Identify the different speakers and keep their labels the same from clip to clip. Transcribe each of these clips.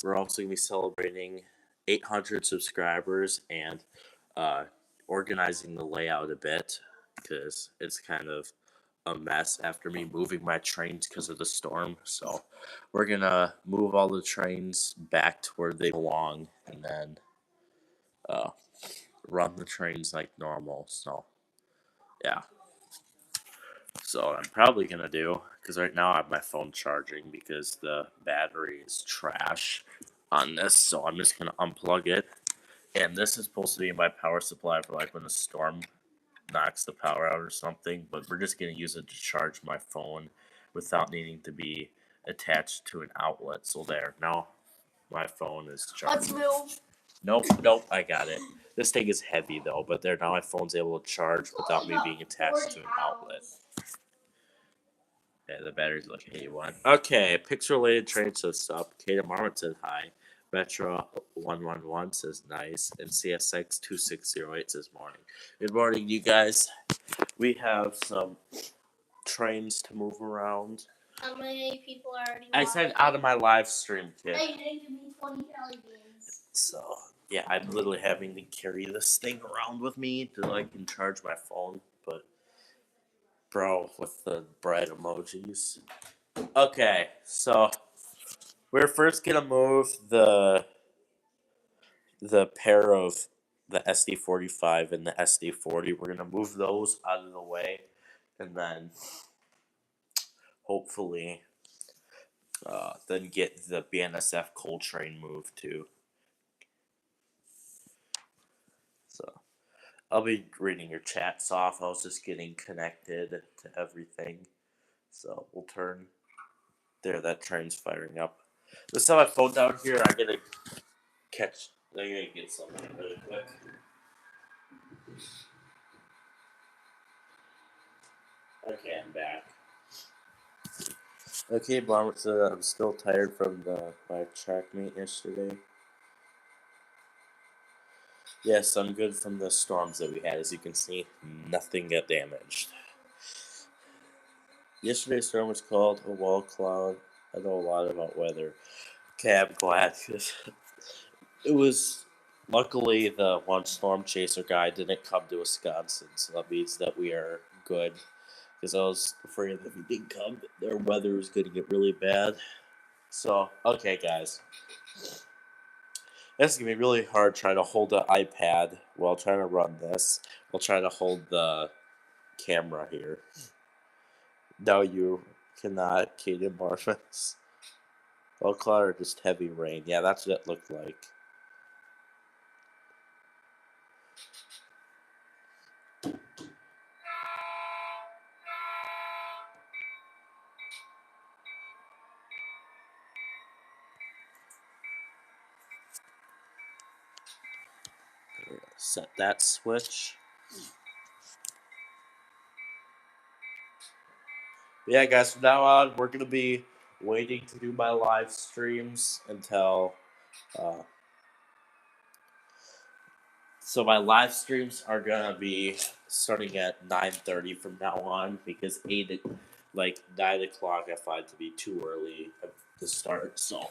Speaker 1: we're also going to be celebrating 800 subscribers and organizing the layout a bit because it's kind of a mess after me moving my trains because of the storm. So we're going to move all the trains back to where they belong and then uh, run the trains like normal. So, yeah. So I'm probably going to do, because right now I have my phone charging because the battery is trash on this. So I'm just going to unplug it. And this is supposed to be my power supply for like when a storm knocks the power out or something. But we're just going to use it to charge my phone without needing to be attached to an outlet. So there, now my phone is charged.
Speaker 2: Let's move.
Speaker 1: Nope, I got it. This thing is heavy though, but there now my phone's able to charge without me being attached to an outlet. Yeah, the battery's like 81. Okay, pixel-related train says sup. Kata Marmot said hi. Metro 111 says nice. And CSX 2608 says morning. Good morning, you guys. We have some trains to move around.
Speaker 2: How many people are already
Speaker 1: I said out of my live stream, kid.
Speaker 2: Hey, you didn't give me 20 jelly beans.
Speaker 1: So, yeah, I'm literally having to carry this thing around with me so I can charge my phone. But, bro, with the bread emojis. Okay, so we're first gonna move the pair of the SD45 and the SD40. We're gonna move those out of the way, and then hopefully, then get the BNSF Coltrane moved too. So I'll be reading your chats off. I was just getting connected to everything, so we'll turn. There, that train's firing up. Let's have my phone down here. I gotta get something really quick. Okay, I'm back. Okay, Bomber said I'm still tired from my track meet yesterday. Yes, I'm good from the storms that we had. As you can see, nothing got damaged. Yesterday's storm was called a wall cloud. I know a lot about weather. Okay, I'm glad. It was, luckily, the one storm chaser guy didn't come to Wisconsin, so that means that we are good. Because I was afraid that if he did come, their weather was going to get really bad. So, okay, guys. It's going to be really hard trying to hold the iPad while trying to run this. While trying to hold the camera here. No, you cannot, Kaden Marfus. Well, cloud or just heavy rain. Yeah, that's what it looked like. Set that switch. Yeah, guys, from now on, we're going to be waiting to do my live streams until... so my live streams are going to be starting at 9:30 from now on, because 9 o'clock I find to be too early to start, so...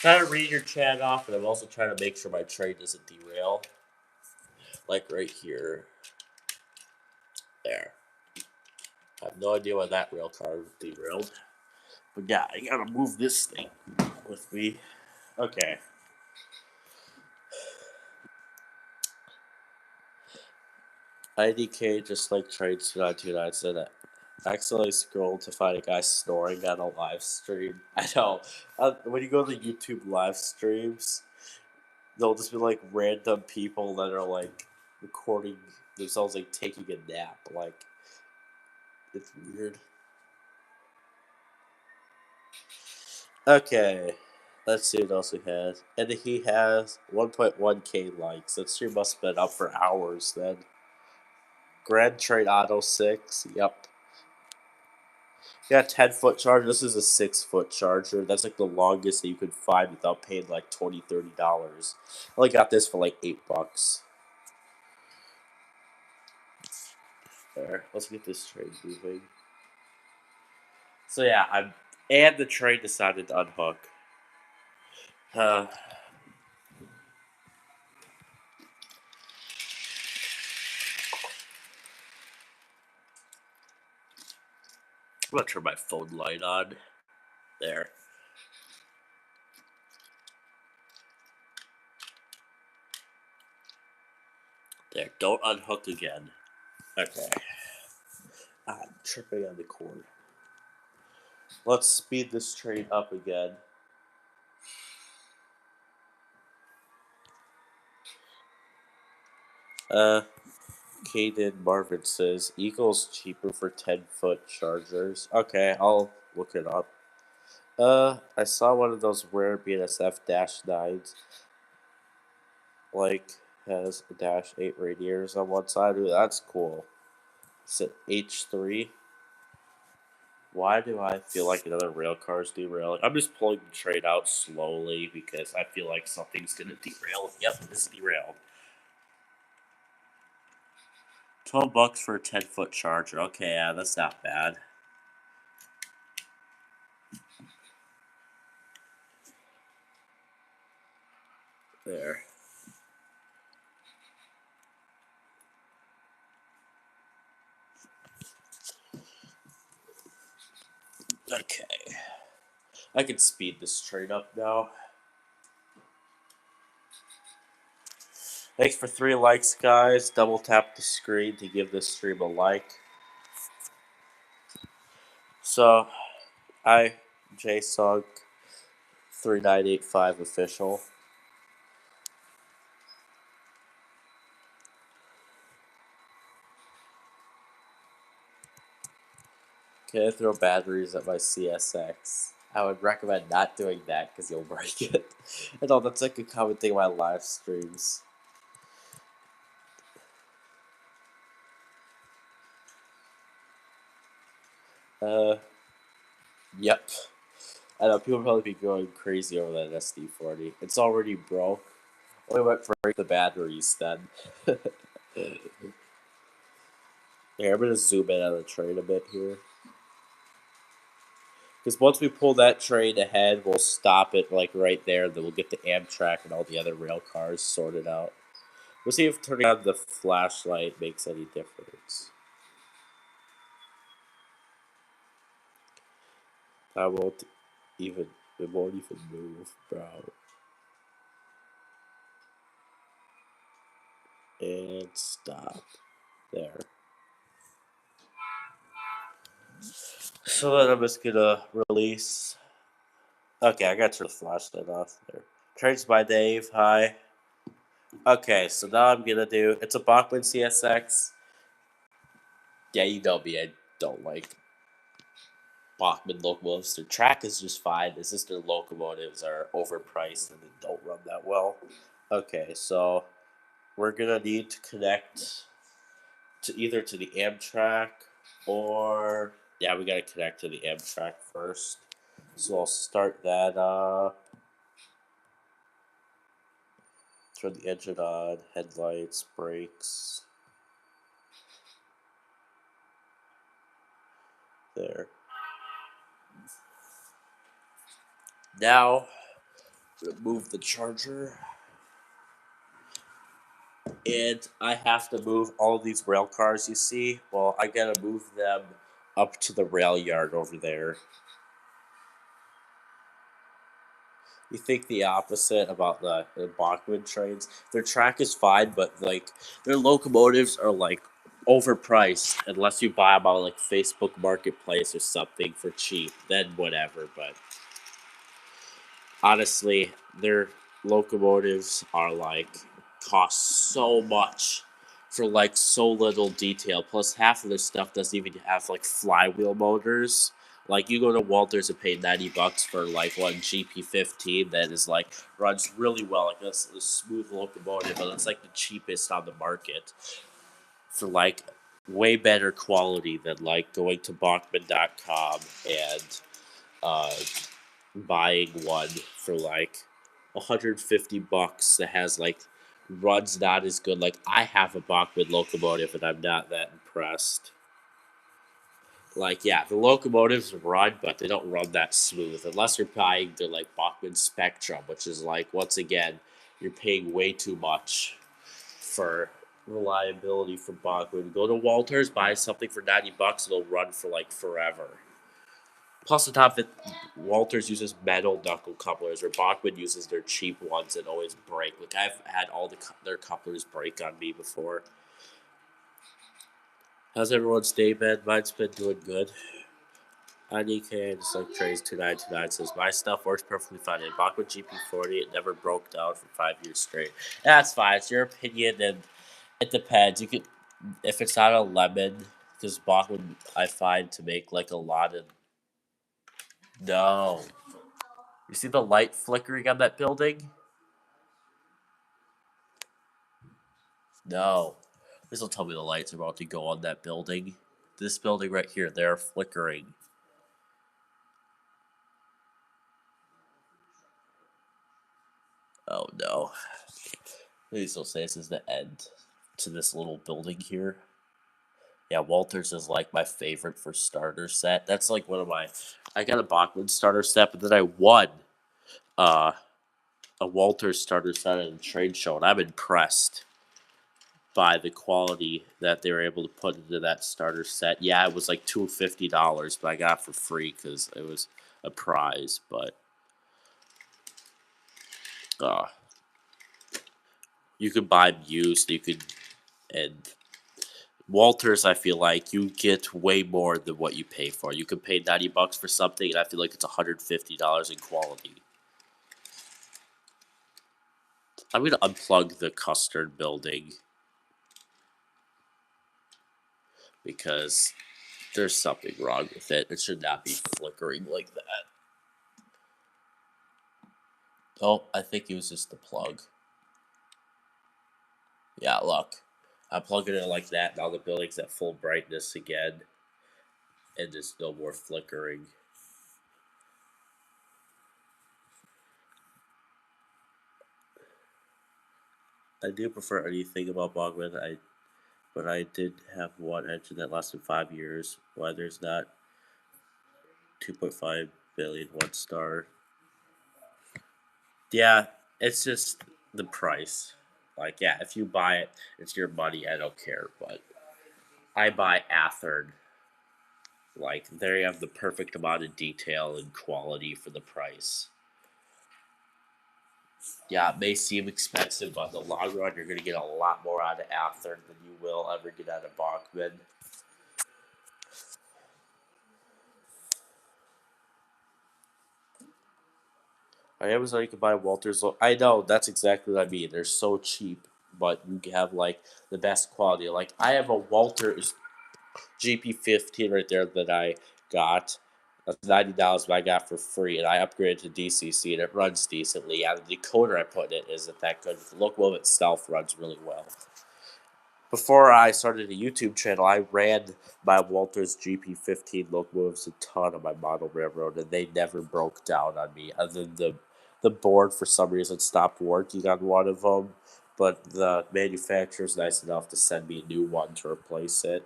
Speaker 1: Trying to read your chat off, and I'm also trying to make sure my train doesn't derail. Like right here. There. I have no idea why that rail car derailed. But yeah, I gotta move this thing with me. Okay. IDK, just like Trades 2929 said that. I accidentally scrolled to find a guy snoring on a live stream. I know. When you go to YouTube live streams, they'll just be like random people that are like recording themselves like taking a nap. Like, it's weird. Okay. Let's see what else he has. And he has 1.1k likes. That stream must have been up for hours then. Grand Trade Auto 6. Yep. Yeah, 10-foot charger. This is a 6-foot charger. That's like the longest that you could find without paying like $20, $30. I only got this for like $8. There. Let's get this train moving. So yeah, And the train decided to unhook. Uh, I'm gonna turn my phone light on. There. There. Don't unhook again. Okay. I'm tripping on the cord. Let's speed this train up again. Caden Marvin says Eagle's cheaper for 10-foot chargers. Okay, I'll look it up. I saw one of those rare BNSF -9s. Like, has a -8 radiators on one side. Ooh, that's cool. It's an H3. Why do I feel like another rail car is derailing? I'm just pulling the train out slowly because I feel like something's gonna derail. Yep, it's derailed. $12 for a 10-foot charger. Okay, yeah, that's not bad. There. Okay. I can speed this train up now. Thanks for 3 likes, guys. Double tap the screen to give this stream a like. So, JSOG 3985 official. Can I throw batteries at my CSX? I would recommend not doing that because you'll break it. I know that's like a common thing in my live streams. Yep. I know people probably be going crazy over that SD40. It's already broke. Only went for the batteries then. Here, I'm gonna zoom in on the train a bit here. Because once we pull that train ahead, we'll stop it like right there. Then we'll get the Amtrak and all the other rail cars sorted out. We'll see if turning on the flashlight makes any difference. It won't even move, bro. And stop. There. So then I'm just gonna release. Okay, I gotta turn the flashlight off there. Trains by Dave, hi. Okay, so now I'm gonna do. It's a Bachmann CSX. Yeah, you know me, I don't like Bachmann locomotives. Their track is just fine. It's just their locomotives are overpriced and they don't run that well. Okay, so we're gonna need to connect to either to the Amtrak or yeah, we gotta connect to the Amtrak first. So I'll start that up. Turn the engine on, headlights, brakes. There. Now, move the charger. And I have to move all these rail cars you see. Well, I gotta move them up to the rail yard over there. You think the opposite about the Bachmann trains. Their track is fine, but like their locomotives are like overpriced unless you buy them on like Facebook Marketplace or something for cheap. Then whatever, but honestly, their locomotives are like cost so much for like so little detail. Plus, half of their stuff doesn't even have like flywheel motors. Like you go to Walters and pay $90 for like one GP15 that is like runs really well, like a smooth locomotive, but it's like the cheapest on the market for like way better quality than like going to Bachmann.com and buying one for like $150 that has like runs not as good. Like I have a Bachmann locomotive and I'm not that impressed. Like, yeah, the locomotives run, but they don't run that smooth unless you're buying the like Bachmann Spectrum, which is like once again you're paying way too much for reliability for Bachmann. Go to Walters, buy something for $90, it'll run for like forever. Plus, on top of it, Walters uses metal knuckle couplers, or Bachmann uses their cheap ones that always break. Like I've had all their couplers break on me before. How's everyone's day been? Mine's been doing good. IDK just like Trey's 2929 says my stuff works perfectly fine. In Bachmann GP40, it never broke down for 5 years straight. That's fine. It's your opinion, and it depends. You could, if it's not a lemon, because Bachmann I find to make like a lot of. No, you see the light flickering on that building? No, please don't tell me the lights are about to go on that building. This building right here, they're flickering. Oh no. Please don't say this is the end to this little building here. Yeah, Walters is like my favorite for starter set. That's like one of my. I got a Bachmann starter set, but then I won a Walters starter set at a trade show, and I'm impressed by the quality that they were able to put into that starter set. Yeah, it was like $250, but I got it for free because it was a prize. But you could buy them used. You could, and Walters, I feel like you get way more than what you pay for. You could pay $90 for something, and I feel like it's $150 in quality. I'm gonna unplug the custard building because there's something wrong with it. It should not be flickering like that. Oh, I think it was just the plug. Yeah, look. I'm plugging it like that. Now the building's at full brightness again. And there's no more flickering. I do prefer anything about Bachmann. But I did have one engine that lasted 5 years. Why there's not 2.5 billion 1-star. Yeah, it's just the price. Like, yeah, if you buy it, it's your money. I don't care. But I buy Athearn. Like, they have the perfect amount of detail and quality for the price. Yeah, it may seem expensive, but in the long run, you're going to get a lot more out of Athearn than you will ever get out of Bachmann. On Amazon, you can buy Walters. I know, that's exactly what I mean. They're so cheap, but you have, like, the best quality. Like, I have a Walters GP15 right there that I got. That's $90, but I got for free, and I upgraded to DCC, and it runs decently. Yeah, the decoder I put in it isn't that good. The locomotive itself runs really well. Before I started a YouTube channel, I ran my Walters GP15 locomotives a ton on my model railroad, and they never broke down on me. Other than the board, for some reason, stopped working on one of them, but the manufacturer's nice enough to send me a new one to replace it.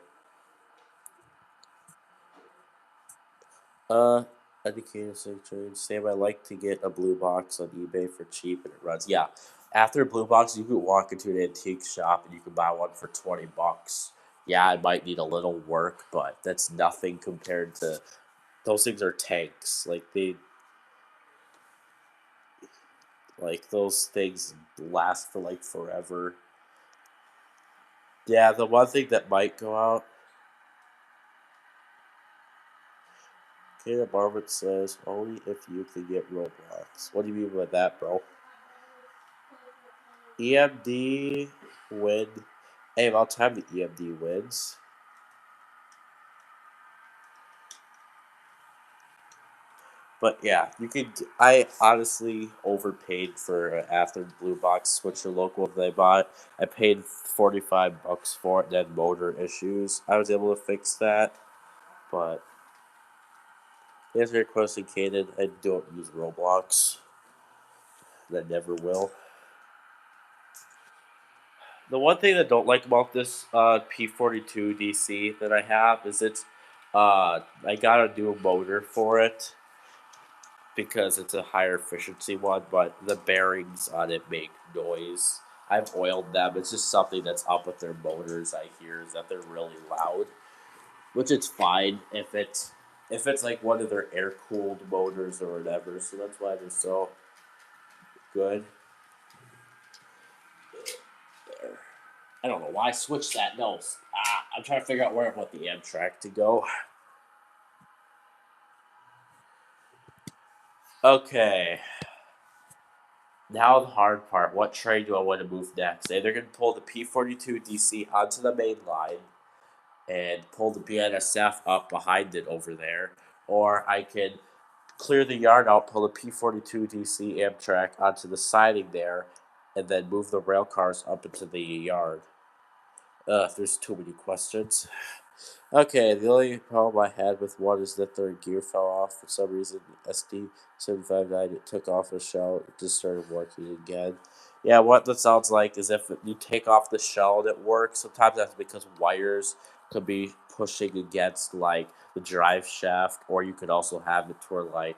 Speaker 1: Educated trade. Sam, I like to get a blue box on eBay for cheap and it runs. Yeah, after a blue box, you could walk into an antique shop and you could buy one for $20. Yeah, it might need a little work, but that's nothing compared to those things are tanks. Like those things last for like forever. Yeah, the one thing that might go out. Caleb Marvin says only if you can get Roblox. What do you mean by that, bro? EMD win. Hey, about time the EMD wins. But yeah, you could. I honestly overpaid for after the blue box switcher local that I bought. I paid $45 for it. Then motor issues. I was able to fix that, but to answer your question, Kaden, I don't use Roblox. And I never will. The one thing I don't like about this P42 DC that I have is it's I got a new motor for it because it's a higher efficiency one, but the bearings on it make noise. I've oiled them. It's just something that's up with their motors. I hear is that they're really loud, which it's fine if it's like one of their air cooled motors or whatever. So that's why they're so good. There. I don't know why I switched that. No, I'm trying to figure out where I want the Amtrak to go. Okay. Now the hard part. What train do I want to move next? They're going to pull the P42 DC onto the main line and pull the BNSF up behind it over there. Or I can clear the yard out, pull the P42 DC Amtrak onto the siding there, and then move the rail cars up into the yard. There's too many questions. Okay, the only problem I had with one is that their gear fell off for some reason. SD759, it took off the shell, it just started working again. Yeah, what that sounds like is if you take off the shell and it works, sometimes that's because wires could be pushing against, like, the drive shaft, or you could also have it to where, like,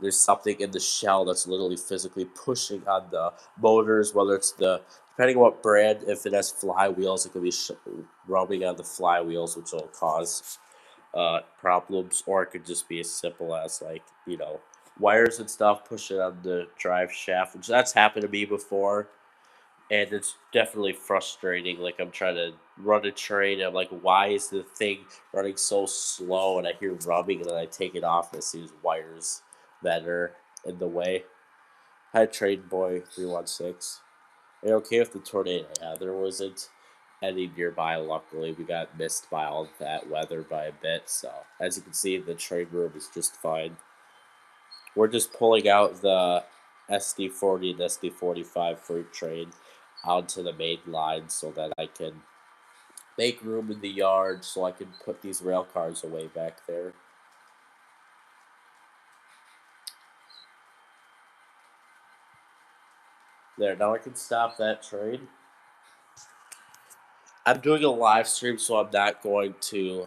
Speaker 1: there's something in the shell that's literally physically pushing on the motors, whether it's depending on what brand, if it has flywheels, it could be rubbing on the flywheels, which will cause problems, or it could just be as simple as, like, wires and stuff pushing on the drive shaft, which that's happened to me before, and it's definitely frustrating. Like, I'm trying to run a train, and I'm like, why is the thing running so slow? And I hear rubbing, and then I take it off, and I see these wires that are in the way. Hi, Train Boy 316. Are you okay with the tornado? Yeah, there wasn't any nearby. Luckily, we got missed by all that weather by a bit. So, as you can see, the train room is just fine. We're just pulling out the SD40 and SD45 freight train onto the main line so that I can make room in the yard so I can put these rail cars away back there. There, now I can stop that train. I'm doing a live stream, so I'm not going to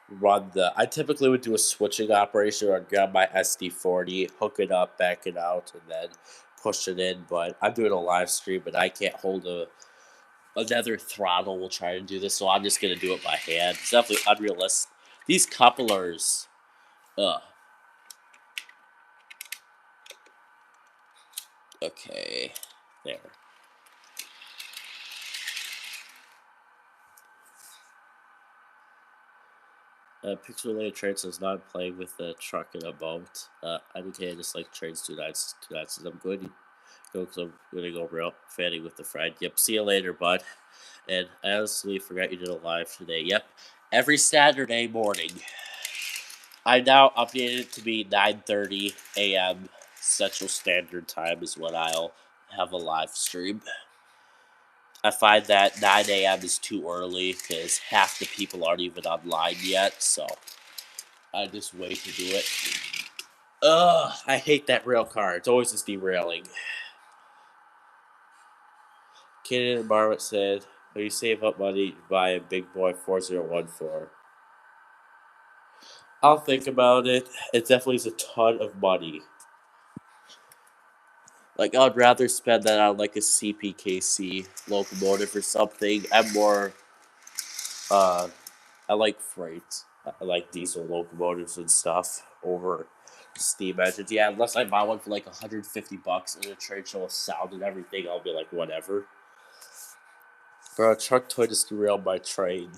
Speaker 1: run the. I typically would do a switching operation where I'd grab my SD40, hook it up, back it out, and then push it in. But I'm doing a live stream, and I can't hold another throttle. We'll try to do this, so I'm just gonna do it by hand. It's definitely unrealistic. These couplers, ugh. Okay, there. Pixelated Train says not playing with the truck in a boat. I just like trains 2 nights. I'm going to go because I'm going to go real fanny with the friend. Yep, see you later, bud. And I honestly forgot you did a live today. Yep, every Saturday morning. I now updated it to be 9:30 a.m. Central Standard Time is when I'll have a live stream. I find that 9 a.m. is too early because half the people aren't even online yet, so I just wait to do it. Ugh, I hate that rail car. It's always just derailing. Kenan and Marmot said, "Will you save up money to buy a Big Boy 4014?" I'll think about it. It definitely is a ton of money. Like, I'd rather spend that on, like, a CPKC locomotive or something. I like freight. I like diesel locomotives and stuff over steam engines. Yeah, unless I buy one for like $150 in a trade show with sound and everything, I'll be like, whatever. Bro, a truck toy just derailed my train.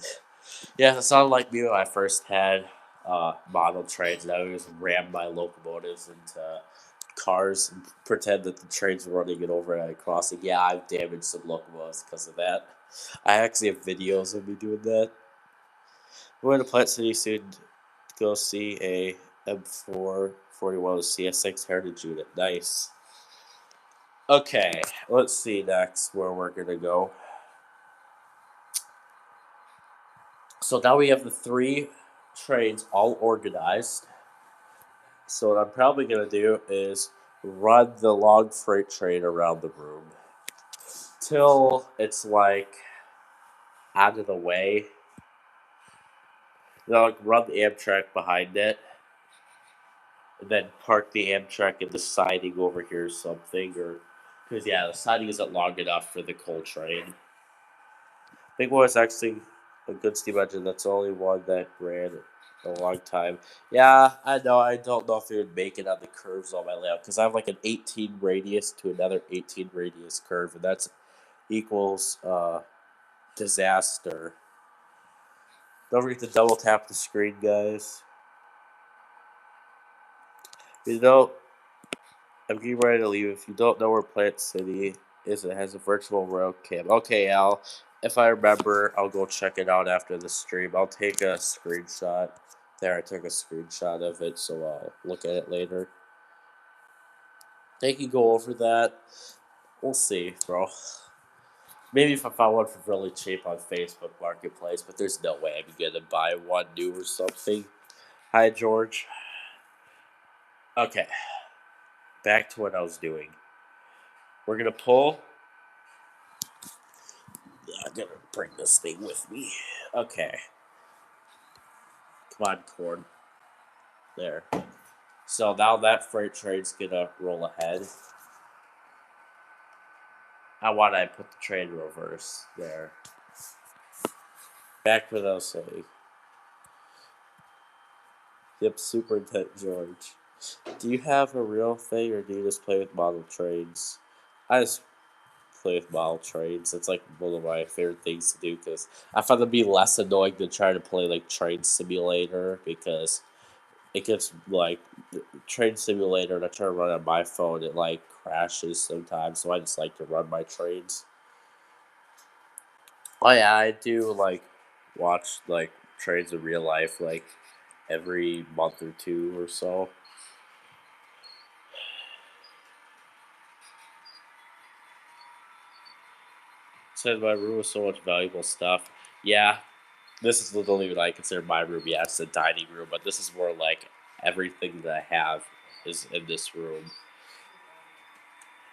Speaker 1: Yeah, it sounded like me when I first had model trains, and I would just ram my locomotives into cars and pretend that the train's running it over at a crossing. Yeah, I've damaged some locomotives because of that. I actually have videos of me doing that. We're going to Plant City soon to go see a M441 CS6 Heritage unit. Nice. Okay, let's see next where we're going to go. So now we have the 3 trains all organized. So what I'm probably going to do is run the long freight train around the room till it's like out of the way. And I'll like run the Amtrak behind it, and then park the Amtrak in the siding over here or something, or because yeah, the siding isn't long enough for the coal train. Big Boy is actually a good steam engine. That's the only one that ran a long time. Yeah, I know. I don't know if it would make it on the curves on my layout because I have like an 18 radius to another 18 radius curve, and that's equals disaster. Don't forget to double tap the screen, guys. You know, I'm getting ready to leave. If you don't know where Plant City is, it has a virtual rail cam. Okay, Al. If I remember, I'll go check it out after the stream. I'll take a screenshot. There, I took a screenshot of it, so I'll look at it later. They can go over that. We'll see, bro. Maybe if I found one for really cheap on Facebook Marketplace, but there's no way I'm gonna buy one new or something. Hi, George. Okay. Back to what I was doing. We're gonna pull. I'm gonna bring this thing with me. Okay. Come on, Corn. There. So now that freight train's gonna roll ahead. How about I put the train in reverse? There. Back to what I was saying. Yep, super intense, George. Do you have a real thing, or do you just play with model trains? I just play with model trains. It's like one of my favorite things to do because I find it to be less annoying than trying to play like Train Simulator because it gets like Train Simulator and I try to run on my phone, it like crashes sometimes, so I just like to run my trains. Oh yeah, I do like watch like trains in real life like every month or two or so. Said my room with so much valuable stuff. Yeah, this is literally what I consider my room. Yeah, it's a dining room, but this is more like everything that I have is in this room.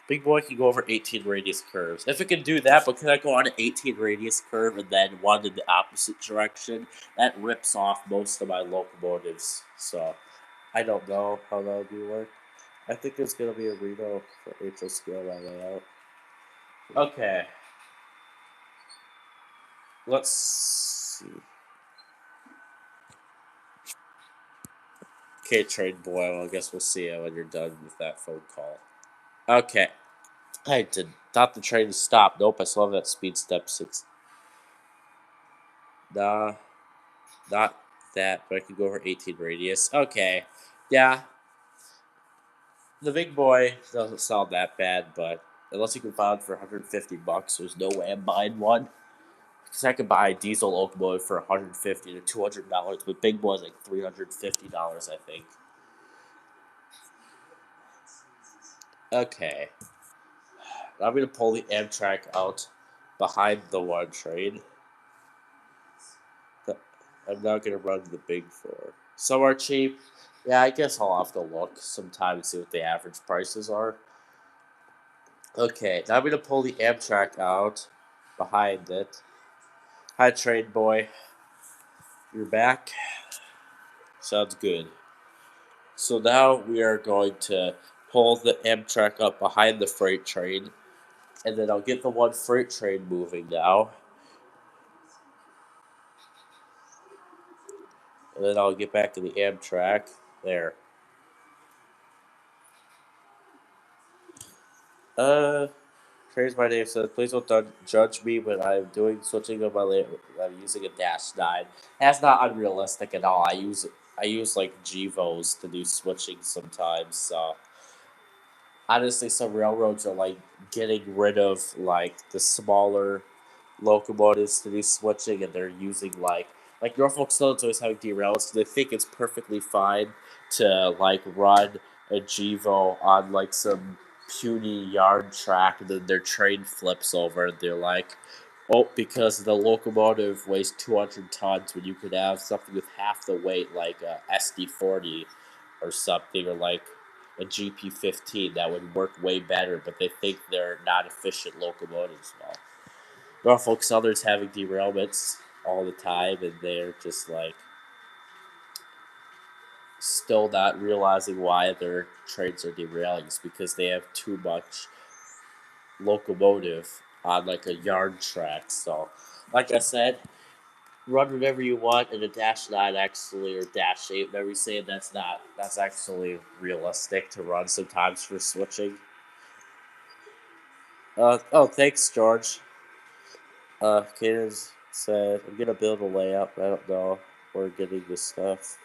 Speaker 1: Big Boy can go over 18 radius curves. If it can do that, but can I go on an 18 radius curve and then one in the opposite direction? That rips off most of my locomotives. So, I don't know how that would work. I think there's going to be a Reno for HO scale by layout. Okay. Let's see. Okay, Train Boy, well, I guess we'll see you when you're done with that phone call. Okay. I thought the train stopped. Nope, I still have that speed step 6. Nah, not that, but I could go over 18 radius. Okay. Yeah. The Big Boy doesn't sound that bad, but unless you can find it for $150, there's no way I'm buying one. Because I could buy a diesel locomotive for $150 to $200, but Big Boy's like $350, I think. Okay. I'm going to pull the Amtrak out behind the one train. I'm not going to run the Big Four. Some are cheap. Yeah, I guess I'll have to look sometime and see what the average prices are. Okay, now I'm going to pull the Amtrak out behind it. Hi, Train Boy. You're back. Sounds good. So now we are going to pull the Amtrak up behind the freight train. And then I'll get the one freight train moving now. And then I'll get back to the Amtrak. There. Trains my name says, please don't judge me when I'm doing switching of my layout. I'm using a Dash 9. That's not unrealistic at all. I use like GVOs to do switching sometimes. So honestly, some railroads are like getting rid of like the smaller locomotives to do switching, and they're using like Norfolk Southern's always having derails, so they think it's perfectly fine to like run a GVO on like some puny yard track, and then their train flips over, and they're like, oh, because the locomotive weighs 200 tons when you could have something with half the weight, like a SD40 or something, or like a GP15 that would work way better, but they think they're not efficient locomotives. Well, Norfolk Southern's having derailments all the time, and they're just like, still not realizing why their trains are derailing. It's because they have too much locomotive on like a yard track. So, like I said, run whatever you want in a Dash 9 actually, or Dash 8, whatever you say. That's actually realistic to run sometimes for switching. Oh, thanks, George. Kaden said, I'm gonna build a layout, but I don't know where getting this stuff.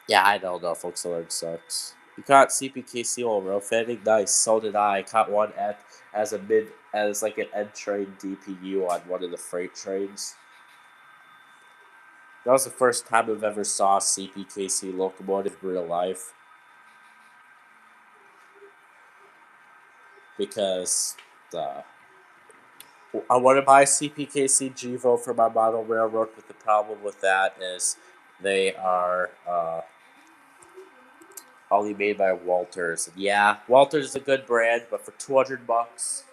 Speaker 1: Yeah, I don't know, folks. Alert sucks. You caught CPKC on road fending? Nice. So did I. Caught one as like an end train DPU on one of the freight trains. That was the first time I've ever saw a CPKC locomotive in real life. Because I want to buy CPKC Gevo for my model railroad, but the problem with that is they are only made by Walters. And yeah, Walters is a good brand, but for $200,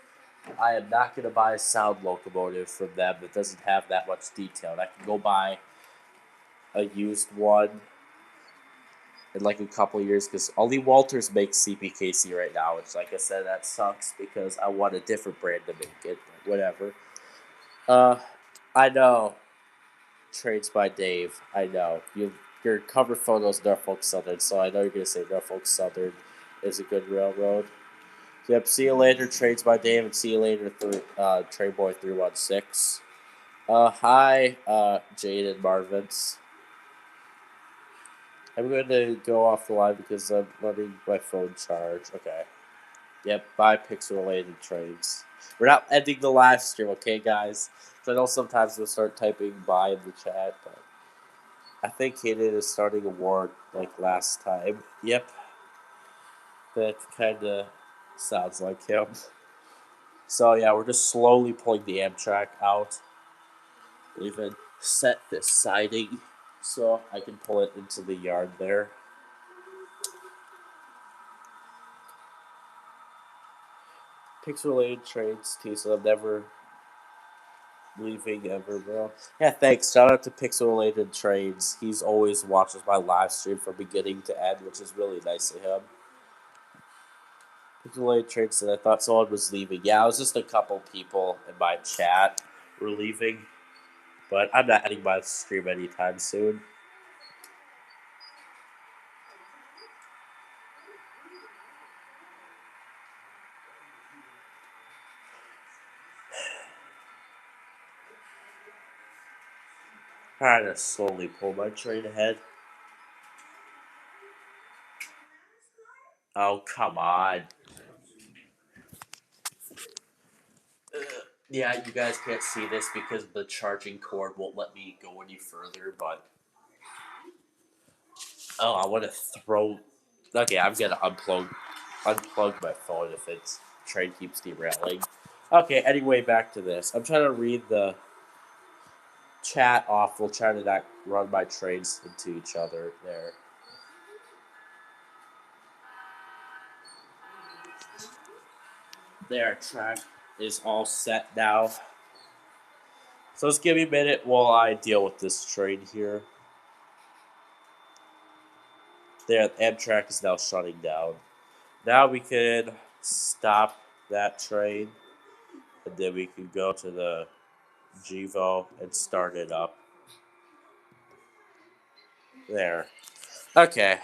Speaker 1: I am not going to buy a sound locomotive from them that doesn't have that much detail. I can go buy a used one in like a couple years because only Walters makes CPKC right now, which, like I said, that sucks because I want a different brand to make it. But whatever. I know. Trades by Dave. I know. Your cover photo's Norfolk Southern, so I know you're going to say Norfolk Southern is a good railroad. Yep, see you later, Trades by Dave, and see you later, Trayboy 316. Hi, Jade and Marvins. I'm going to go off the line because I'm letting my phone charge. Okay. Yep, bye, Pixel-related trades. We're not ending the live stream, okay, guys? So I know sometimes we'll start typing bye in the chat, but I think Kaden is starting a war like last time. Yep. That kind of sounds like him. So yeah, we're just slowly pulling the Amtrak out. We even set this siding so I can pull it into the yard there. Pixel-related trades, too, so I'm never leaving ever, bro. Yeah, thanks. Shout out to Pixel-related trades. He's always watches my live stream from beginning to end, which is really nice of him. Pixel-related trades said I thought someone was leaving. Yeah, it was just a couple people in my chat were leaving, but I'm not ending my stream anytime soon. Trying to slowly pull my train ahead. Oh, come on. Yeah, you guys can't see this because the charging cord won't let me go any further, but... Oh, I want to throw... Okay, I'm going to unplug my phone if its train keeps derailing. Okay, anyway, back to this. I'm trying to read the chat off. We'll try to not run my trains into each other there. There, track is all set now. So let's give me a minute while I deal with this train here. There, Amtrak is now shutting down. Now we can stop that train, and then we can go to the Gevo and start it up. There. Okay.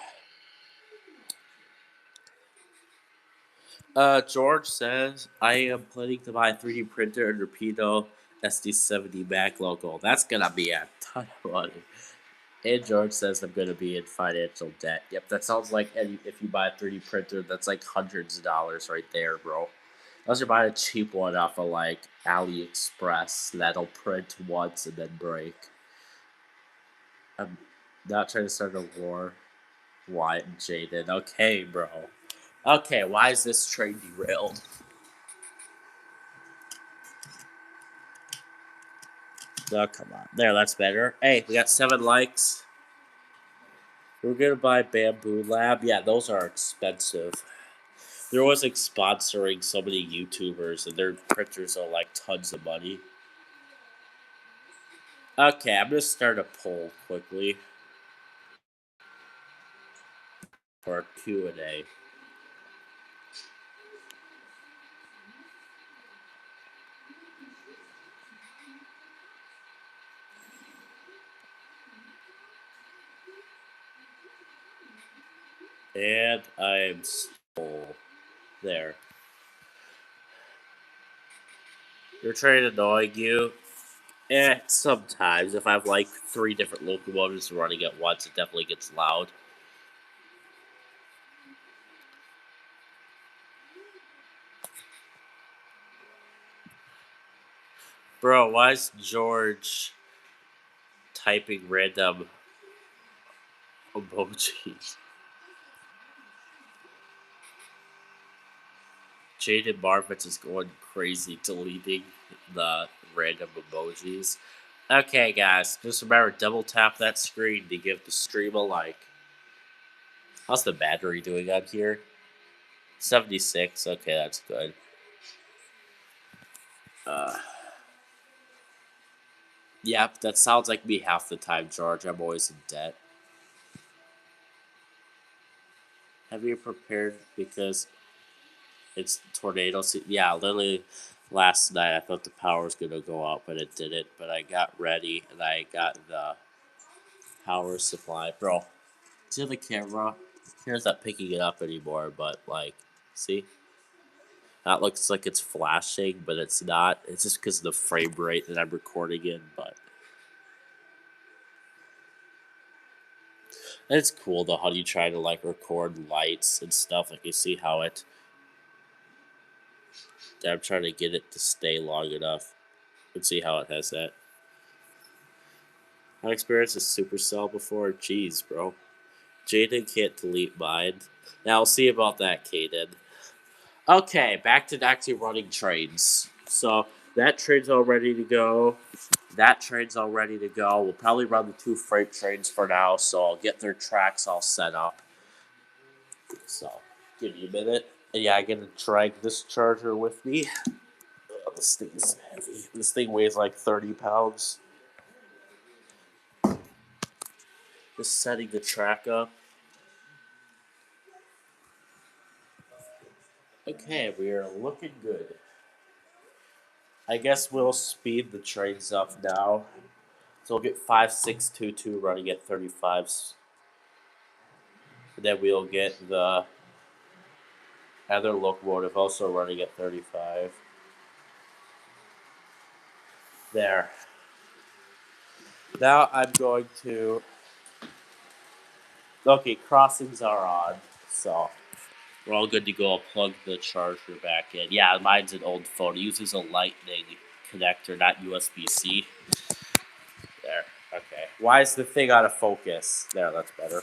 Speaker 1: George says, I am planning to buy a 3D printer and Rapido SD70 Mac logo. That's gonna be a ton of money. And George says I'm gonna be in financial debt. Yep, that sounds like if you buy a 3D printer, that's like hundreds of dollars right there, bro. Unless you're buying a cheap one off of like AliExpress that'll print once and then break. I'm not trying to start a war. Wyatt and Jaden. Okay, bro. Okay, why is this train derailed? Oh, come on. There, that's better. Hey, we got 7 likes. We're gonna buy Bamboo Lab. Yeah, those are expensive. They're always like sponsoring so many YouTubers, and their printers are like tons of money. Okay, I'm gonna start a poll quickly. or Q&A. And I'm still there. You're trying to annoy you? Sometimes. If I have like 3 different locomotives running at once, it definitely gets loud. Bro, why is George typing random emojis? Jaden Marvitz is going crazy deleting the random emojis. Okay, guys, just remember double tap that screen to give the stream a like. How's the battery doing on here? 76. Okay, that's good. Yep, that sounds like me half the time, George. I'm always in debt. Have you prepared because it's tornado season? Yeah, literally last night I thought the power was going to go out, but it didn't. But I got ready and I got the power supply. Bro, see the camera? Camera's not picking it up anymore, but like, see? That looks like it's flashing, but it's not. It's just because of the frame rate that I'm recording in, but it's cool though how you try to like record lights and stuff. Like you see how it. I'm trying to get it to stay long enough. Let's see how it has that. I experienced a supercell before. Jeez, bro. Jaden can't delete mine. Now I'll see about that, Kaden. Okay, back to actually running trains. So that train's all ready to go. That train's all ready to go. We'll probably run the 2 freight trains for now, so I'll get their tracks all set up. So, give me a minute. And yeah, I gotta drag this charger with me. Oh, this thing's heavy. This thing weighs like 30 pounds. Just setting the track up. Okay, we are looking good. I guess we'll speed the trains up now. So we'll get 5622 running at 35s. And then we'll get the other locomotive also running at 35. There. Now I'm going to. Okay, crossings are on. So we're all good to go. I'll plug the charger back in. Yeah, mine's an old phone. It uses a lightning connector, not USB-C. There. Okay. Why is the thing out of focus? There, that's better.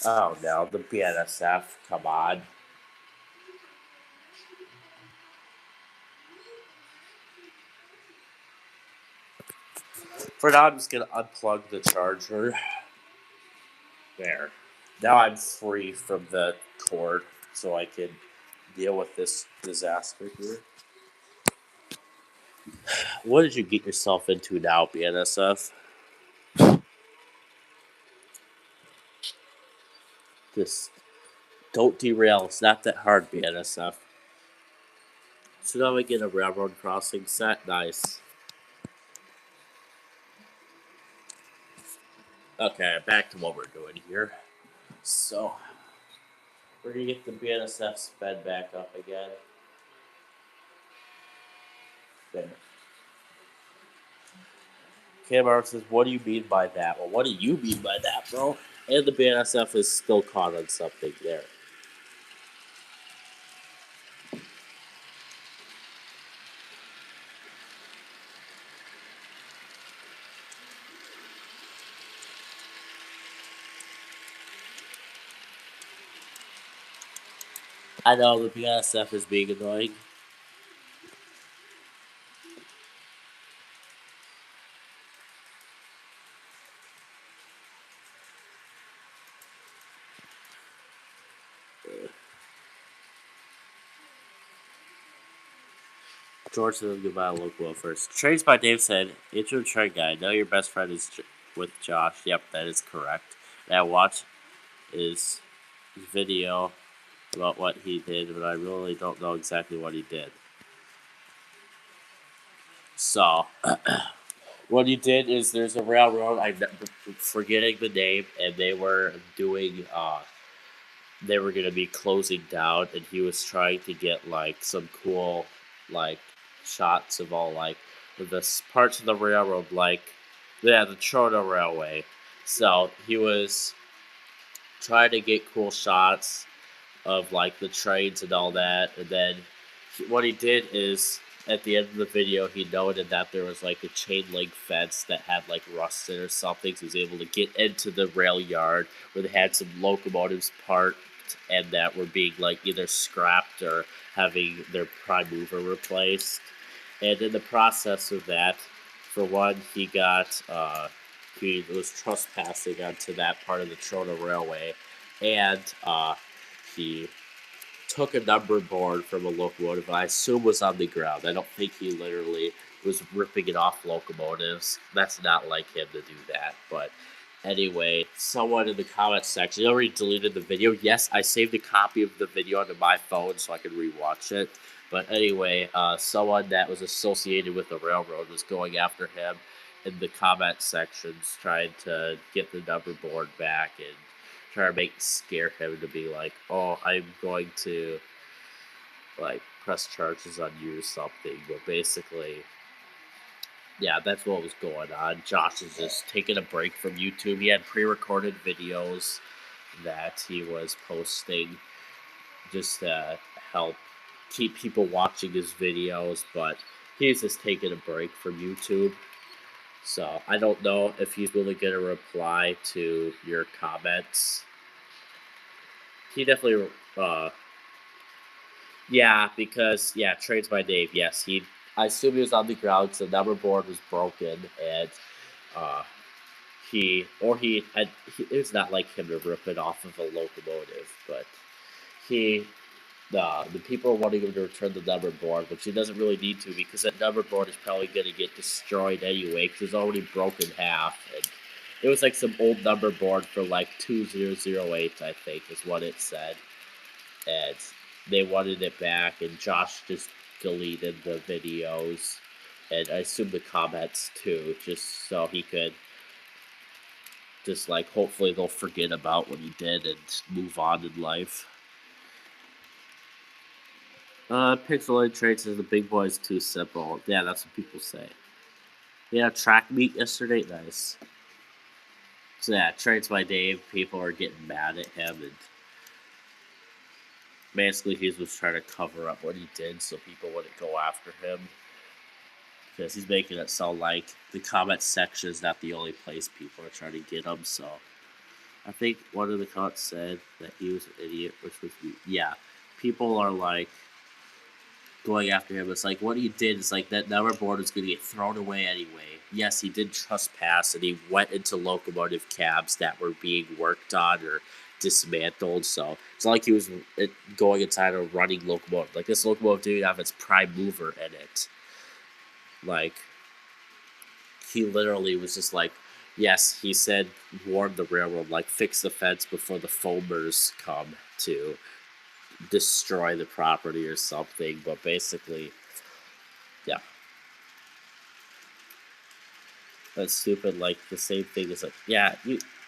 Speaker 1: Oh no, the BNSF. Come on. For now, I'm just gonna unplug the charger. There. Now I'm free from the cord, so I can deal with this disaster here. What did you get yourself into now, BNSF? Just don't derail. It's not that hard, BNSF. So now we get a railroad crossing set. Nice. Okay, back to what we're doing here. So, we're gonna get the BNSF sped back up again. There. Kmart says, what do you mean by that? Well, what do you mean by that, bro? And the BNSF is still caught on something there. I know the BNSF is being annoying. George said goodbye to local first. Trains by Dave said, intro train guide. Know your best friend is with Josh. Yep, that is correct. I watched his video about what he did, but I really don't know exactly what he did. So, what he did is there's a railroad, I'm forgetting the name, and they were doing, they were going to be closing down, and he was trying to get, like, some cool, like, shots of all, like, the parts of the railroad, like, yeah, the Choto Railway. So, he was trying to get cool shots of, like, the trains and all that, and then what he did is at the end of the video he noted that there was like a chain link fence that had like rusted or something, so he was able to get into the rail yard where they had some locomotives parked and that were being like either scrapped or having their prime mover replaced. And in the process of that, for one, he was trespassing onto that part of the Trono Railway, and he took a number board from a locomotive, I assume was on the ground. I don't think he literally was ripping it off locomotives. That's not like him to do that. But anyway, someone in the comments section already deleted the video. Yes, I saved a copy of the video onto my phone so I could rewatch it. But anyway, someone that was associated with the railroad was going after him in the comment sections, trying to get the number board back and try to scare him to be like, oh, I'm going to like press charges on you or something. But basically, yeah, that's what was going on. Josh is just taking a break from YouTube. He had pre-recorded videos that he was posting just to help keep people watching his videos, but he's just taking a break from YouTube. So I don't know if he's really going to reply to your comments. He definitely, yeah, because, yeah, Trades by Dave, yes, I assume he was on the ground because the number board was broken, and, it's not like him to rip it off of a locomotive, but the people are wanting him to return the number board, which he doesn't really need to because that number board is probably going to get destroyed anyway because it's already broken half, and it was like some old number board for like 2008, I think, is what it said. And they wanted it back, and Josh just deleted the videos, and I assume the comments too, just so he could just like, hopefully they'll forget about what he did and move on in life. Pixelated Trade says the big boy is too simple. Yeah, that's what people say. Yeah, track meet yesterday, nice. So yeah, Trades by Dave, people are getting mad at him, and basically he was trying to cover up what he did so people wouldn't go after him. Because he's making it sound like the comment section is not the only place people are trying to get him, so I think one of the comments said that he was an idiot, which was, yeah, people are like going after him. It's like what he did is like that number board was going to get thrown away anyway. Yes, he did trespass and he went into locomotive cabs that were being worked on or dismantled, so it's not like he was going inside a running locomotive. Like, this locomotive didn't have its prime mover in it. Like, he literally was just like, yes, he said, warn the railroad, like, fix the fence before the foamers come to destroy the property or something, but basically, yeah. That's stupid. Like, the same thing is like, yeah,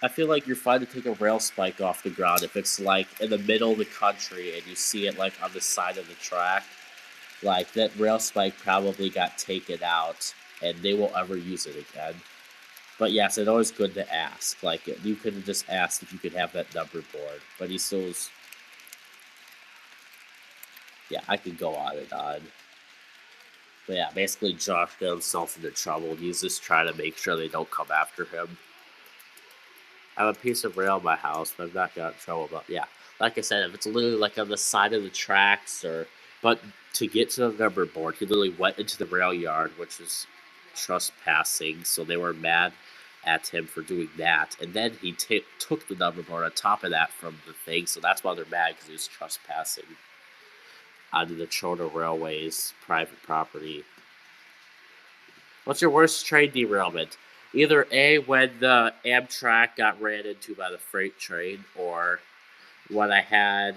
Speaker 1: I feel like you're fine to take a rail spike off the ground if it's like in the middle of the country and you see it like on the side of the track. Like, that rail spike probably got taken out and they won't ever use it again. But yes, it's always good to ask. Like, you could have just asked if you could have that number board, but he still was. Yeah, I could go on and on. But yeah, basically Josh got himself into trouble. He's just trying to make sure they don't come after him. I have a piece of rail in my house, but I've not got in trouble. But yeah, like I said, if it's literally like on the side of the tracks but to get to the number board, he literally went into the rail yard, which was trespassing, so they were mad at him for doing that. And then he took the number board on top of that from the thing, so that's why they're mad, because he was trespassing onto the Choto Railway's private property. What's your worst train derailment? Either A, when the Amtrak got ran into by the freight train, or when I had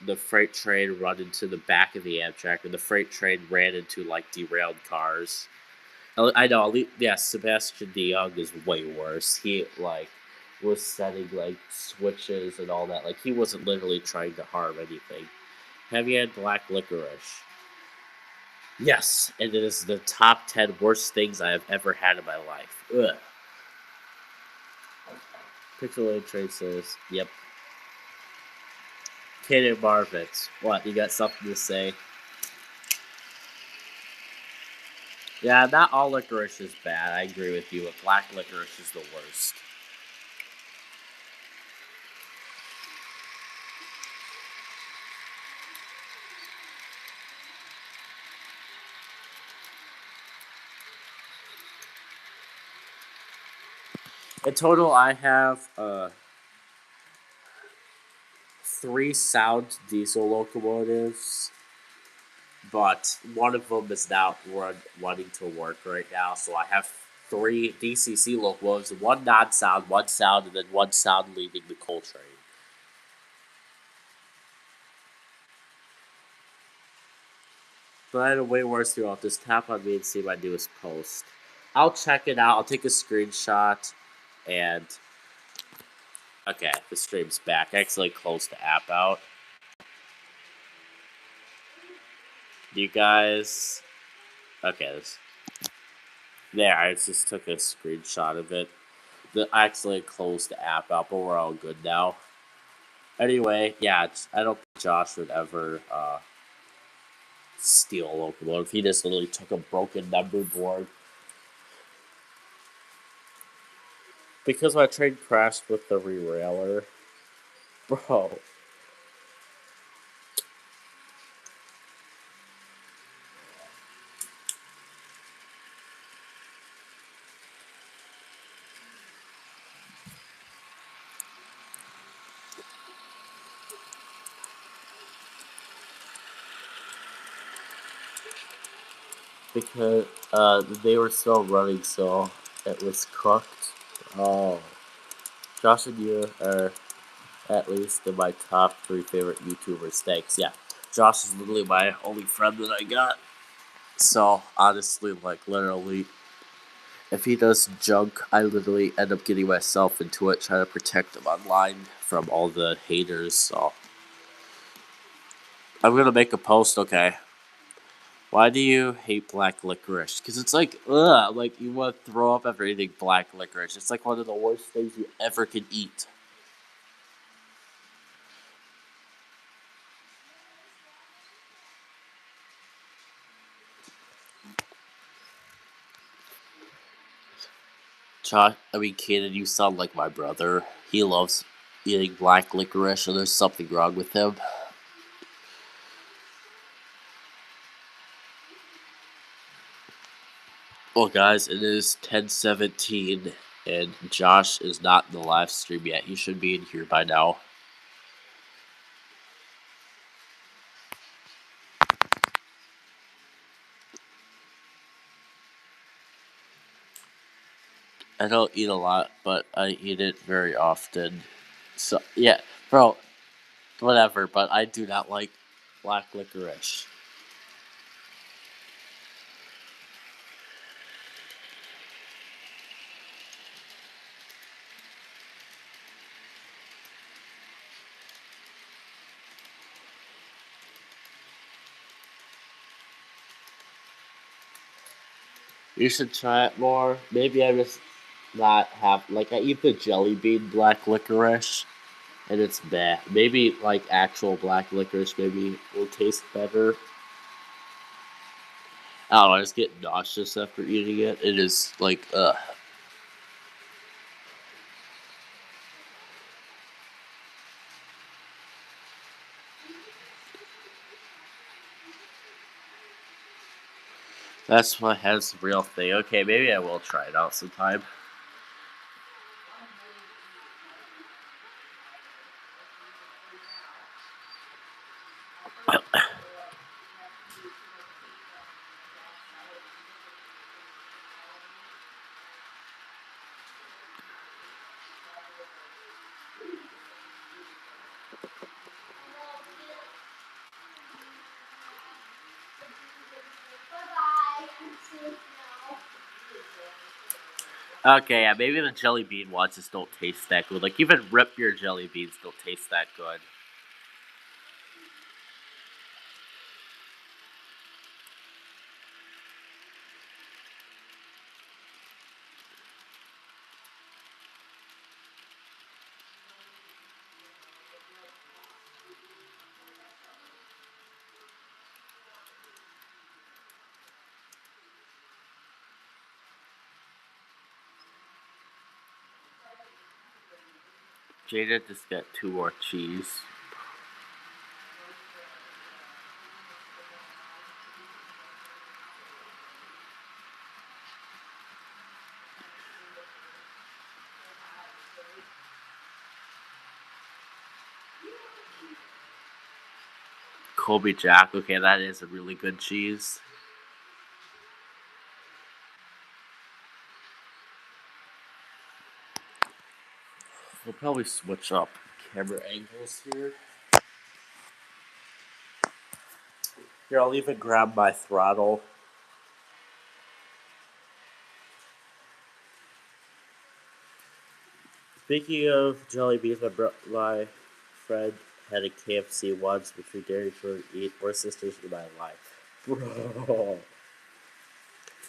Speaker 1: the freight train run into the back of the Amtrak, and the freight train ran into like derailed cars. I know, yeah, Sebastian DeYoung is way worse. He like was setting like switches and all that. Like he wasn't literally trying to harm anything. Have you had black licorice? Yes, and it is the top 10 worst things I have ever had in my life. Ugh. Pixelated Trade says, yep. Kid and Marvitz, what, you got something to say? Yeah, not all licorice is bad, I agree with you, but black licorice is the worst. In total, I have 3 sound diesel locomotives, but one of them is not wanting to work right now, so I have 3 DCC locomotives, 1 non-sound, 1 sound, and then 1 sound leaving the coal train. But I had a way worse deal. Just tap on me and see my newest post. I'll check it out. I'll take a screenshot, and okay, the stream's back. I actually closed the app out. You guys, okay, there. I just took a screenshot of it. I actually closed the app out, but we're all good now. Anyway, yeah, I don't think Josh would ever steal a locomotive. He just literally took a broken number board. Because my train crashed with the re-railer. Bro. Because they were still running, so it was cooked. Oh. Josh and you are at least in my top 3 favorite YouTubers. Thanks. Yeah. Josh is literally my only friend that I got. So, honestly, like, literally, if he does junk, I literally end up getting myself into it, trying to protect him online from all the haters, so. I'm gonna make a post, okay? Why do you hate black licorice? Because it's like, ugh, like, you want to throw up after eating black licorice. It's like one of the worst things you ever can eat. Kaden, you sound like my brother. He loves eating black licorice, and there's something wrong with him. Well, guys, it is 10:17, and Josh is not in the live stream yet. He should be in here by now. I don't eat a lot, but I eat it very often. So, yeah, bro, whatever, but I do not like black licorice. You should try it more. Maybe I just not have, like, I eat the jelly bean black licorice, and it's bad. Maybe, like, actual black licorice maybe will taste better. I don't know, I just get nauseous after eating it. It is, like, ugh. That's my head's real thing. Okay, maybe I will try it out sometime. Okay, yeah, maybe the jelly bean ones just don't taste that good. Like even Rip Beer jelly beans don't taste that good. Jada just got 2 more cheese. Colby Jack, okay, that is a really good cheese. We'll probably switch up camera angles here. Here, I'll even grab my throttle. Speaking of jelly beans, my friend had a KFC once, which we dared to eat. Worst sisters in my life. Bro.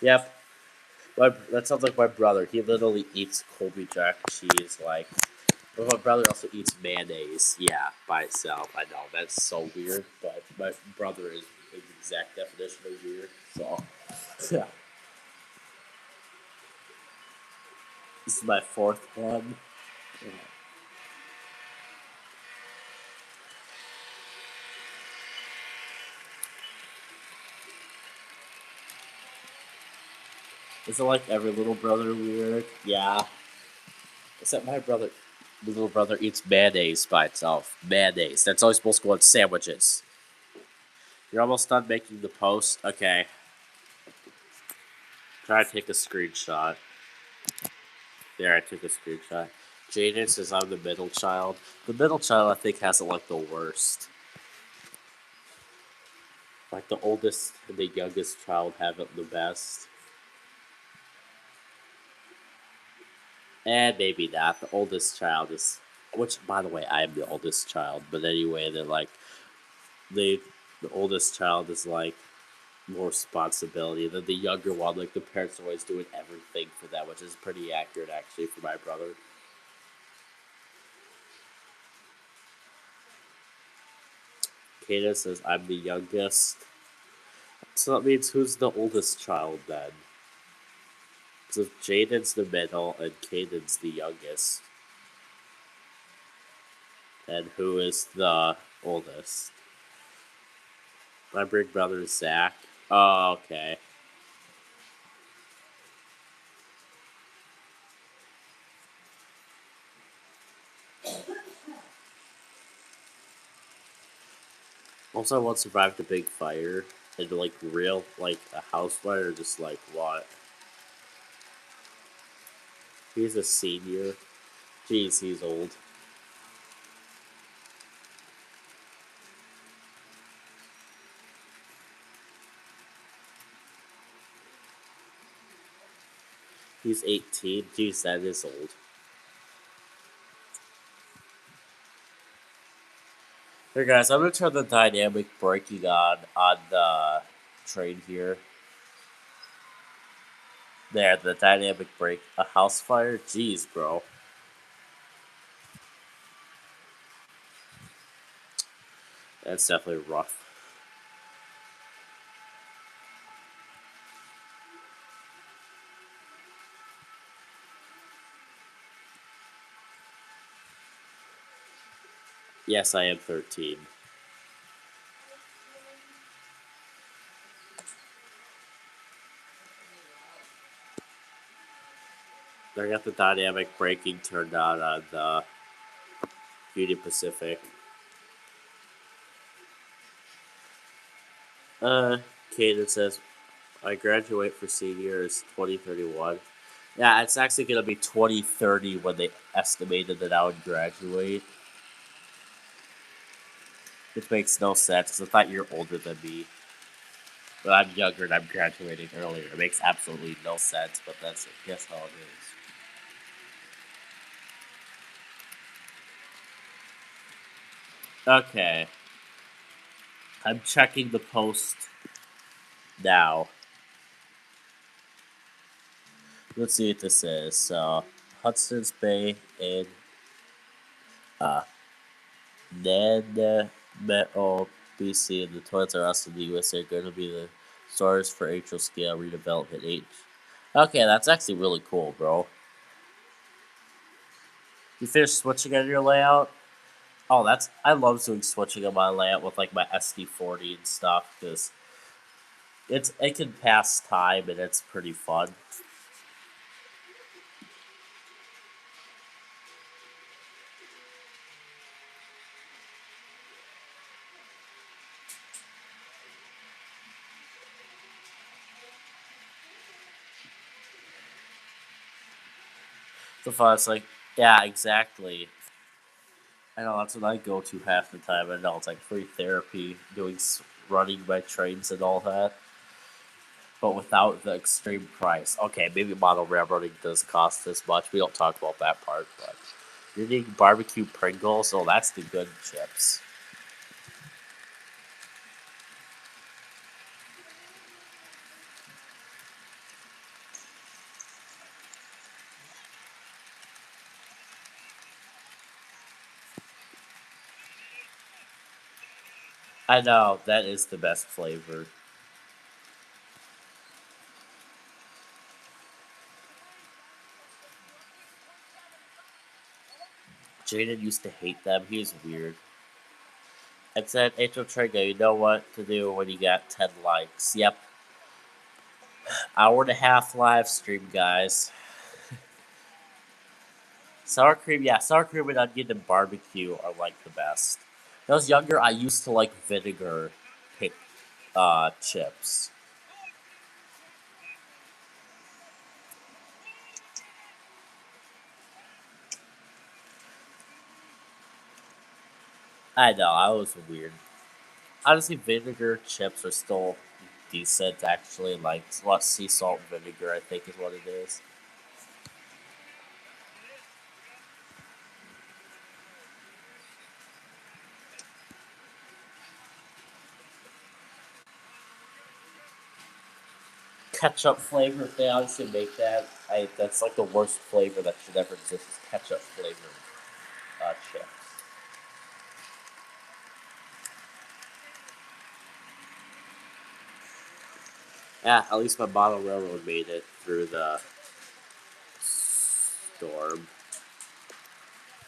Speaker 1: Yep. That sounds like my brother. He literally eats Colby Jack cheese like. But my brother also eats mayonnaise. Yeah, by itself. I know that's so weird, but my brother is the exact definition of weird. So, yeah. This is my 4th one. Yeah. Isn't like every little brother weird? Yeah. Except my little brother eats mayonnaise by itself. Mayonnaise. That's always supposed to go on sandwiches. You're almost done making the post? Okay. Try to take a screenshot. There, I took a screenshot. Jaden says I'm the middle child. The middle child, I think, has it like the worst. Like the oldest and the youngest child have it the best. And maybe not. The oldest child is. Which, by the way, I am the oldest child. But anyway, they're like. The oldest child is like more responsibility than the younger one. Like the parents are always doing everything for them, which is pretty accurate actually for my brother. Kata says I'm the youngest. So that means who's the oldest child then? Because if Jaden's the middle and Caden's the youngest, and who is the oldest? My big brother is Zach. Oh, okay. Also, I once survived a big fire. And like real, like a house fire, or just like what? He's a senior. Jeez, he's old. He's 18. Jeez, that is old. Here, guys, I'm gonna turn the dynamic braking on the train here. There, the dynamic brake. A house fire? Jeez, bro. That's definitely rough. Yes, I am 13. I got the dynamic braking turned on the Union Pacific. Kaden says, I graduate for seniors 2031. Yeah, it's actually gonna be 2030 when they estimated that I would graduate. It makes no sense because I thought you're older than me. But I'm younger and I'm graduating earlier. It makes absolutely no sense, but that's it. Guess how it is. Okay. I'm checking the post now. Let's see what this is. So, Hudson's Bay and uh, Nanaimo, BC, and the Toys R Us in the USA are going to be the stores for HO scale redevelopment H. Okay, that's actually really cool, bro. You finished switching on your layout? Oh, I love doing switching on my layout with like my SD40 and stuff because it can pass time and it's pretty fun. So fun, it's like, yeah, exactly. I know that's what I go to half the time. I know it's like free therapy, running my trains and all that, but without the extreme price. Okay, maybe model railroading does cost this much. We don't talk about that part, but you're eating barbecue Pringles. Oh, that's the good chips. I know that is the best flavor. Jaden used to hate them. He was weird. I said, Angel Tringo, you know what to do when you got 10 likes. Yep. Hour and a half live stream, guys. Sour cream, yeah, sour cream and onion and barbecue are like the best. When I was younger, I used to like vinegar pick chips. I know, I was weird. Honestly, vinegar chips are still decent, actually. Like, what, sea salt and vinegar, I think is what it is. Ketchup flavor, if they honestly make that, that's like the worst flavor that should ever exist, is ketchup flavored chips. Yeah, at least my model railroad made it through the storm.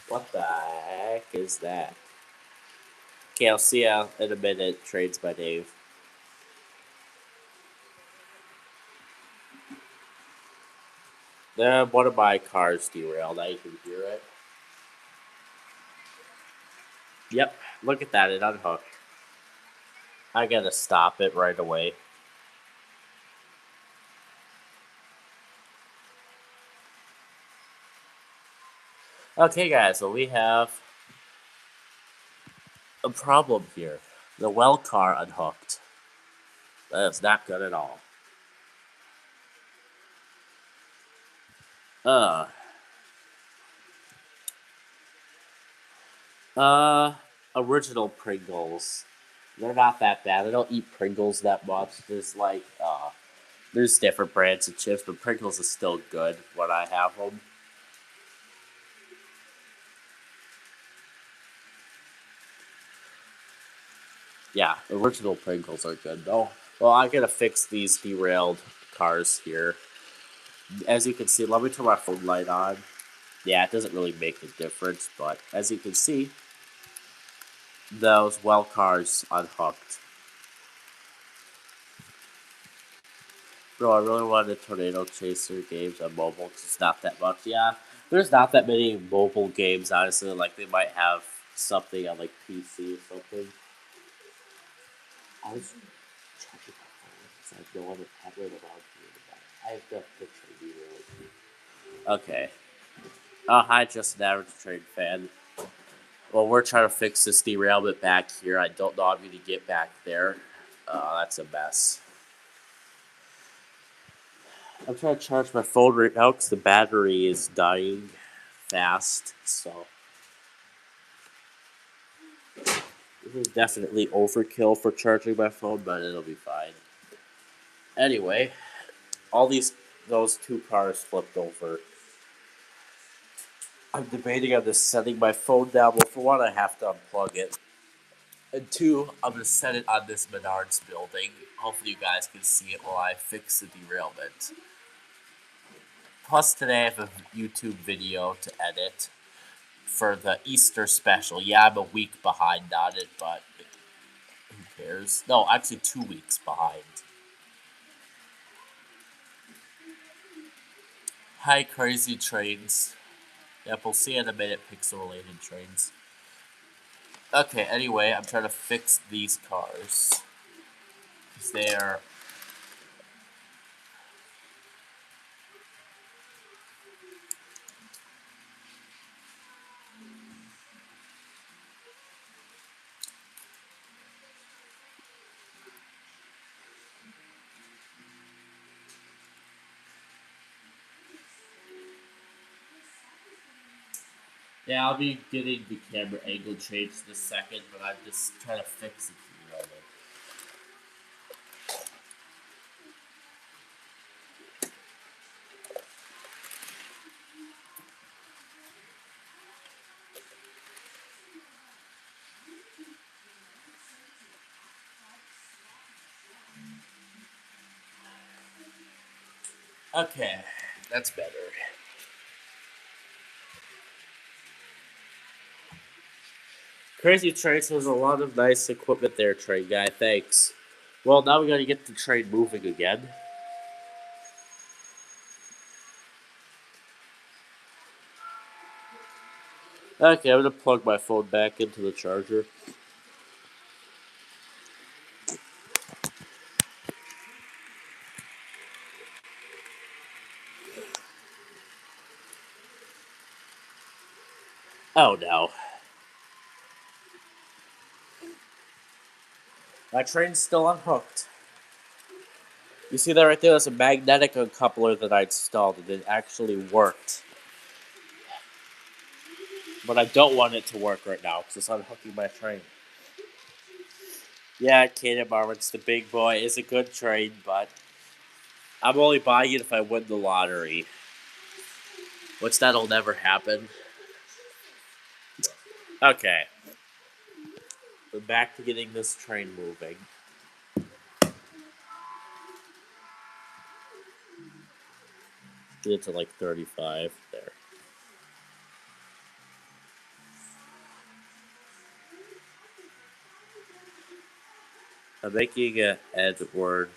Speaker 1: What the heck is that? Okay, I'll see ya in a minute. Trades by Dave. One of my cars derailed. I can hear it. Yep, look at that. It unhooked. I gotta stop it right away. Okay, guys, so we have a problem here. The well car unhooked. That's not good at all. Uh. Uh. Original Pringles. They're not that bad. I don't eat Pringles that much. There's different brands of chips, but Pringles is still good when I have them. Yeah, original Pringles are good though. Well, I gotta fix these derailed cars here. As you can see, let me turn my phone light on. Yeah, it doesn't really make a difference, but as you can see, those well cars unhooked. Bro, I really wanted Tornado Chaser games on mobile because it's not that much. Yeah, there's not that many mobile games, honestly. Like, they might have something on, like, PC or something. I was checking my phone because I have no other tablet around here. I have the picture of you really. Okay. Oh, hi, just an average train fan. Well, we're trying to fix this derailment back here. I don't know how I'm going to get back there. That's a mess. I'm trying to charge my phone right now because the battery is dying fast, so. Definitely overkill for charging my phone, but it'll be fine. Anyway, those two cars flipped over. I'm debating on just setting my phone down. Well, for one, I have to unplug it. And two, I'm going to set it on this Menards building. Hopefully you guys can see it while I fix the derailment. Plus today I have a YouTube video to edit for the Easter special. Yeah, I'm a week behind on it, but who cares? No, actually 2 weeks behind. Hi, crazy trains. Yep, we'll see in a minute, pixel-related trains. Okay, anyway, I'm trying to fix these cars. Because they're... Yeah, I'll be getting the camera angle changed in a second, but I'm just trying to fix it. Okay, that's better. Crazy Trains has a lot of nice equipment there, train guy. Thanks. Well, now we gotta get the train moving again. Okay, I'm gonna plug my phone back into the charger. Oh no. My train's still unhooked. You see that right there? That's a magnetic uncoupler that I installed, and it actually worked. But I don't want it to work right now, because it's unhooking my train. Yeah, Kaden Marvin's the big boy. It's a good train, but I'm only buying it if I win the lottery. Which that'll never happen. Okay. We're back to getting this train moving. Get it to like 35 there. I'm making an Edward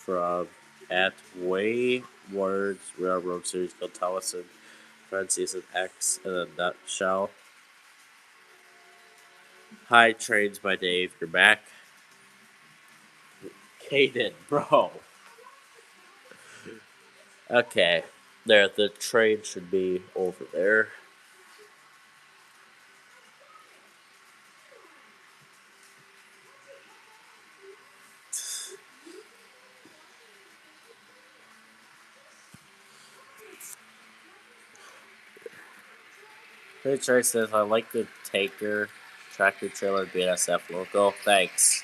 Speaker 1: from at Waywards Railroad Series called Tellison Season X in a nutshell. Hi, Trains by Dave. You're back. Kaden, bro. Okay. There, the train should be over there. Hey, Train says, I like the tanker, tractor trailer, BNSF logo. Thanks.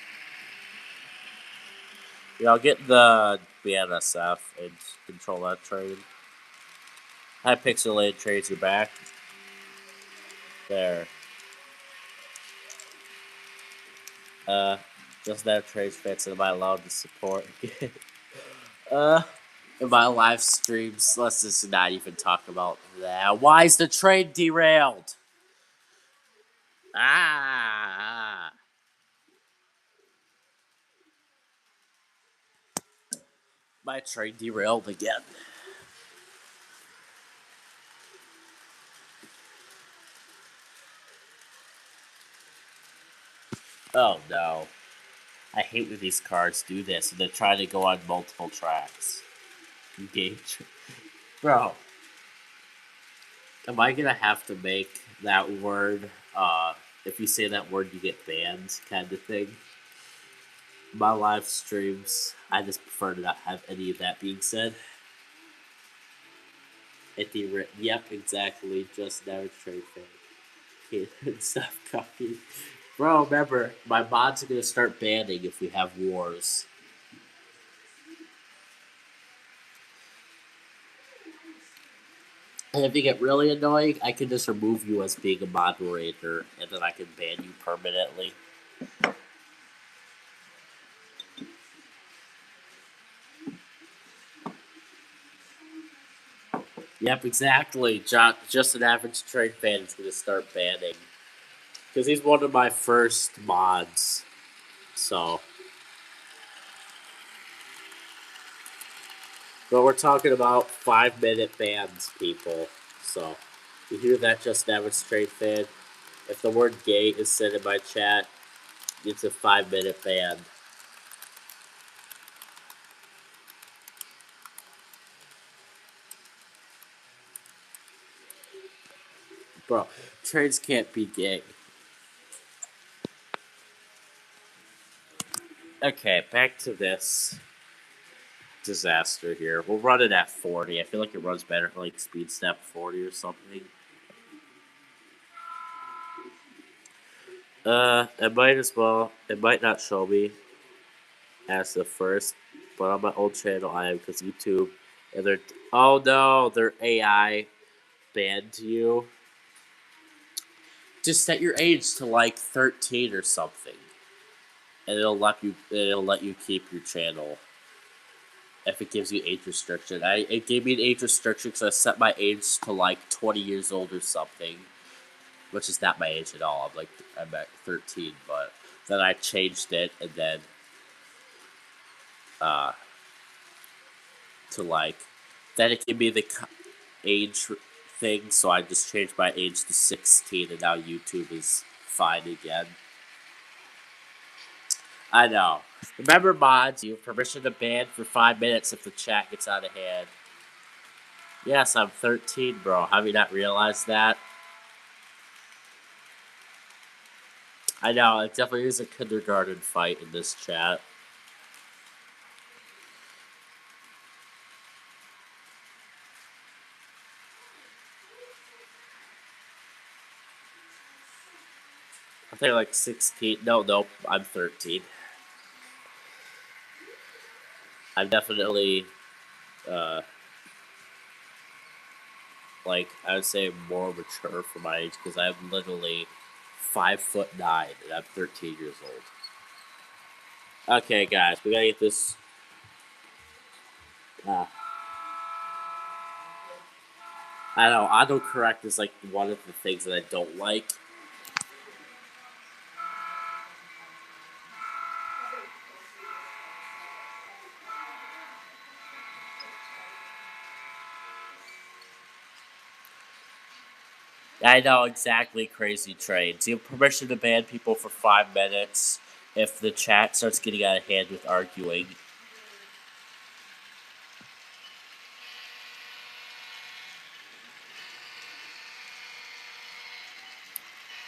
Speaker 1: Yeah, I'll get the BNSF and control that train. Hi, Pixelated Trains, you're back. There. Just that train fits. Am I allowed to support? In my live streams, let's just not even talk about that. Why is the train derailed? Ah! My train derailed again. Oh no. I hate when these cars do this and they're trying to go on multiple tracks. Engage. Bro. Am I gonna have to make that word, if you say that word you get banned kind of thing? My live streams, I just prefer to not have any of that being said. Yep, exactly. Just now trade fan. Stop copying. Bro, remember, my mods are gonna start banning if we have wars. And if you get really annoying, I can just remove you as being a moderator, and then I can ban you permanently. Yep, exactly. Just an average trade fan is gonna start banning. Because he's one of my first mods. So. But we're talking about 5-minute bans, people. So, you hear that, just average trade fan? If the word gay is said in my chat, it's a 5-minute ban. Bro, trades can't be gay. Okay, back to this disaster here. We'll run it at 40. I feel like it runs better for like speed step 40 or something. It might as well. It might not show me as the first, but on my old channel I am because YouTube and they're oh no, their AI banned you. Just set your age to like 13 or something, and it'll let you keep your channel. If it gives you age restriction, it gave me an age restriction because I set my age to like 20 years old or something, which is not my age at all. I'm at 13, but then I changed it and then to like then it gave me the age thing, so I just changed my age to 16, and now YouTube is fine again. I know. Remember, mods, you have permission to ban for 5 minutes if the chat gets out of hand. Yes, I'm 13, bro. Have you not realized that? I know, it definitely is a kindergarten fight in this chat. I think like 16. No, I'm 13. I'm definitely, like, I would say more mature for my age because I'm literally 5'9" and I'm 13 years old. Okay, guys, we gotta get this. I know, autocorrect is like one of the things that I don't like. I know, exactly, crazy trades. You have permission to ban people for 5 minutes if the chat starts getting out of hand with arguing.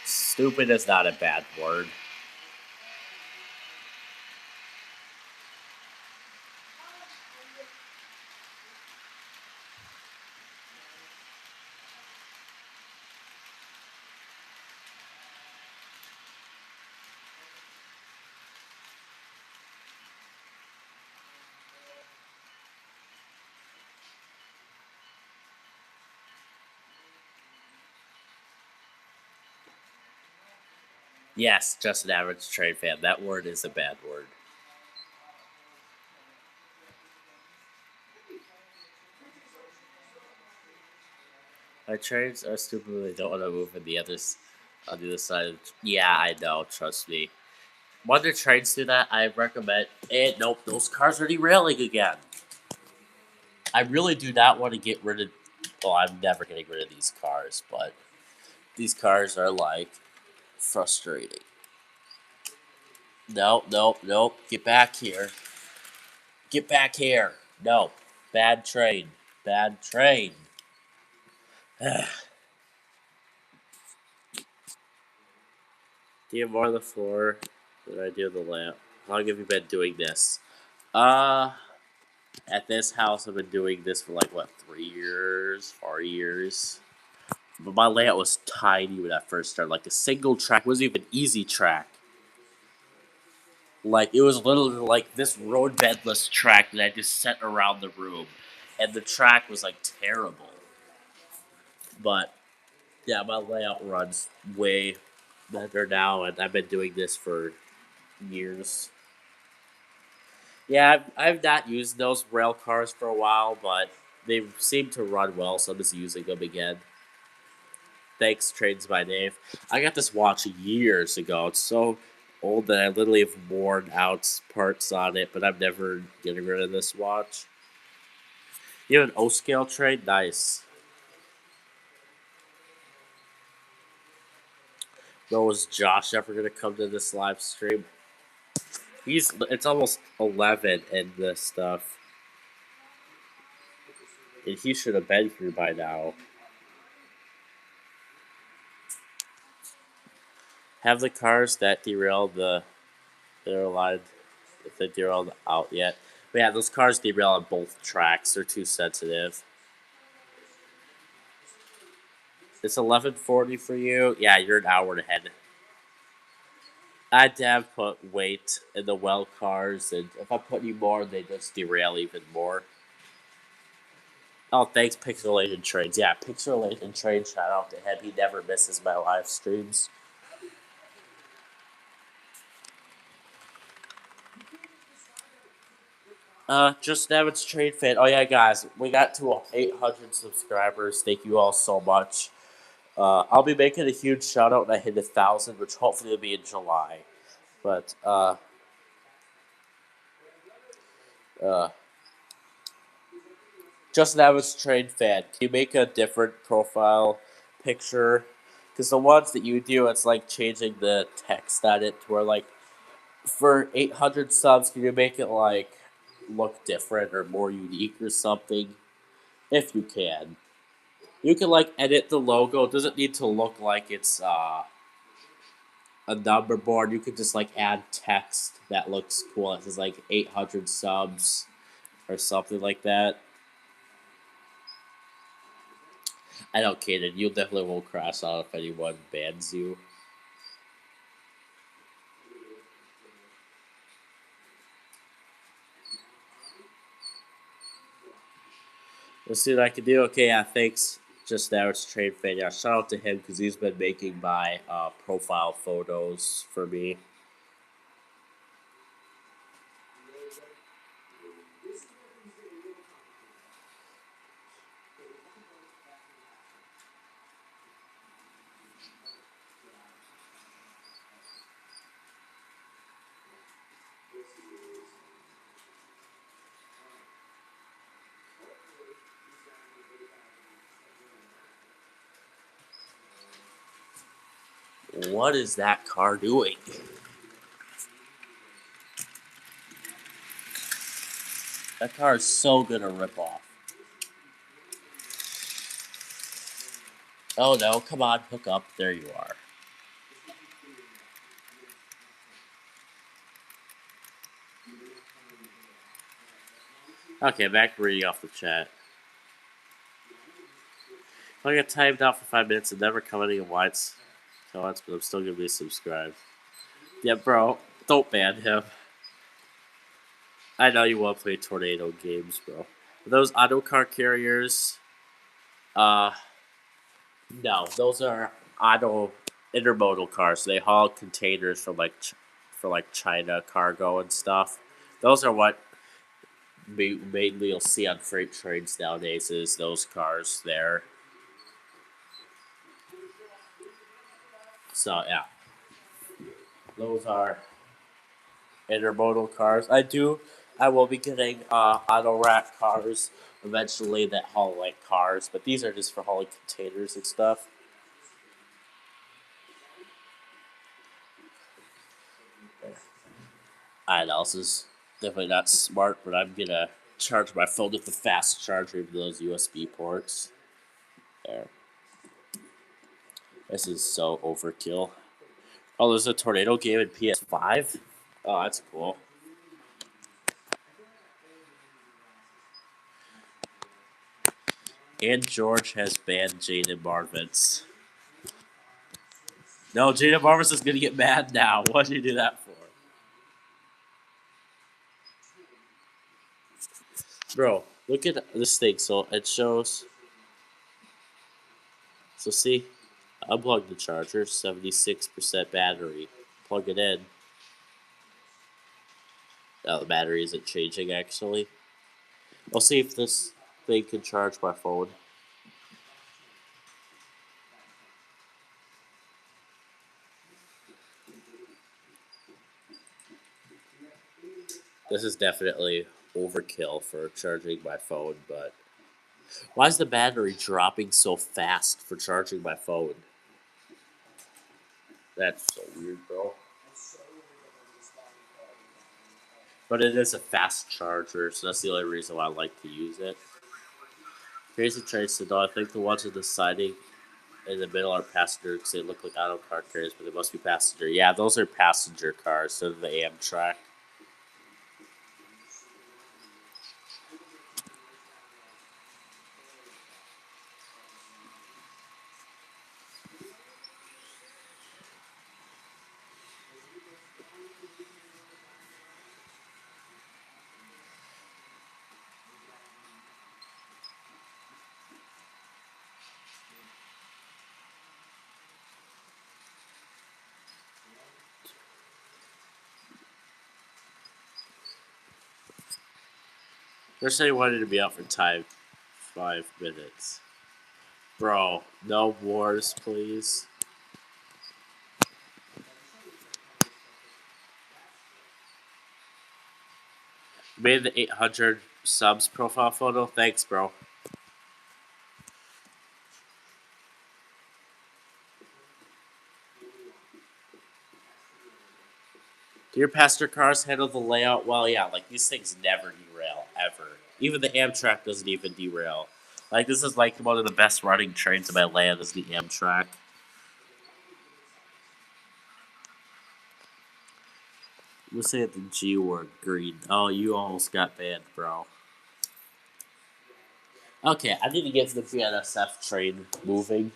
Speaker 1: Stupid is not a bad word. Yes, just an average trade fan. That word is a bad word. My trades are stupid when they don't want to move on the other side. Yeah, I know. Trust me. When the trains do that, I recommend. And nope, those cars are derailing again. I really do not want to get rid of. Well, I'm never getting rid of these cars, but these cars are like frustrating. Nope. Get back here. Get back here. No. Bad train. Bad train. Do you have more on the floor than I do the lamp? How long have you been doing this? At this house, I've been doing this for like, what, 3 years? 4 years? But my layout was tiny when I first started. Like a single track wasn't even easy track. Like it was literally like this road bedless track that I just set around the room, and the track was like terrible. But yeah, my layout runs way better now, and I've been doing this for years. Yeah, I've not used those rail cars for a while, but they seem to run well, so I'm just using them again. Thanks, Trains by Dave. I got this watch years ago. It's so old that I literally have worn out parts on it, but I'm never getting rid of this watch. You have an O scale train? Nice. No, is Josh ever gonna come to this live stream? It's almost 11 and this stuff. And he should have been here by now. Have the cars that derailed they're alive if they derailed out yet. But yeah, those cars derail on both tracks. They're too sensitive. It's 11:40 for you. Yeah, you're an hour ahead. I'd have put weight in the well cars, and if I put any more, they just derail even more. Oh, thanks, Pixelated Trains. Yeah, Pixelated Trains, shout out to him. He never misses my live streams. Just Nevin's Train Fan. Oh, yeah, guys, we got to 800 subscribers. Thank you all so much. I'll be making a huge shout out when I hit 1,000, which hopefully will be in July. But, Just Nevin's Train Fan. Can you make a different profile picture? Because the ones that you do, it's like changing the text on it to where, like, for 800 subs, can you make it, like, look different or more unique or something? If you can. You can, like, edit the logo. It doesn't need to look like it's, a number board. You could just, like, add text that looks cool. It says, like, 800 subs or something like that. I don't kid it. You definitely won't crash out if anyone bans you. Let's see what I can do. Okay, yeah, thanks. Just now it's Train Fan. Yeah, shout out to him because he's been making my profile photos for me. What is that car doing? That car is so gonna rip off. Oh no, come on, hook up. There you are. Okay, back to reading off the chat. I got timed out for 5 minutes and never commenting on whites comments, but I'm still gonna be subscribed. Yeah, bro, don't ban him. I know you want to play tornado games, bro. Are those auto car carriers? No, those are auto intermodal cars. They haul containers from like China cargo and stuff. Those are what mainly you'll see on freight trains nowadays. Is those cars there? So yeah, those are intermodal cars. I will be getting auto rack cars eventually that haul like cars, but these are just for hauling containers and stuff. I know this is definitely not smart, but I'm gonna charge my phone with the fast charger of those USB ports. There. This is so overkill. Oh, there's a tornado game in PS5? Oh, that's cool. And George has banned Jaden Marvins. No, Jaden Marvins is gonna get mad now. What did you do that for? Bro, look at this thing. So it shows. So see, unplug the charger, 76% battery. Plug it in. Oh, the battery isn't changing actually. I'll see if this thing can charge my phone. This is definitely overkill for charging my phone, but why is the battery dropping so fast for charging my phone? That's so weird, bro. But it is a fast charger, so that's the only reason why I like to use it. Crazy Trace said, I think the ones with the siding in the middle are passenger because they look like auto car carriers, but they must be passenger. Yeah, those are passenger cars, so the Amtrak. First, they wanted to be out for time 5 minutes. Bro, no wars, please. Made the 800 subs profile photo. Thanks, bro. Do your passenger cars handle the layout well? Yeah, like these things never derail, ever. Even the Amtrak doesn't even derail. Like, this is like one of the best running trains in my land is the Amtrak. Let's say the G word, green. Oh, you almost got banned, bro. Okay, I need to get the BNSF train moving.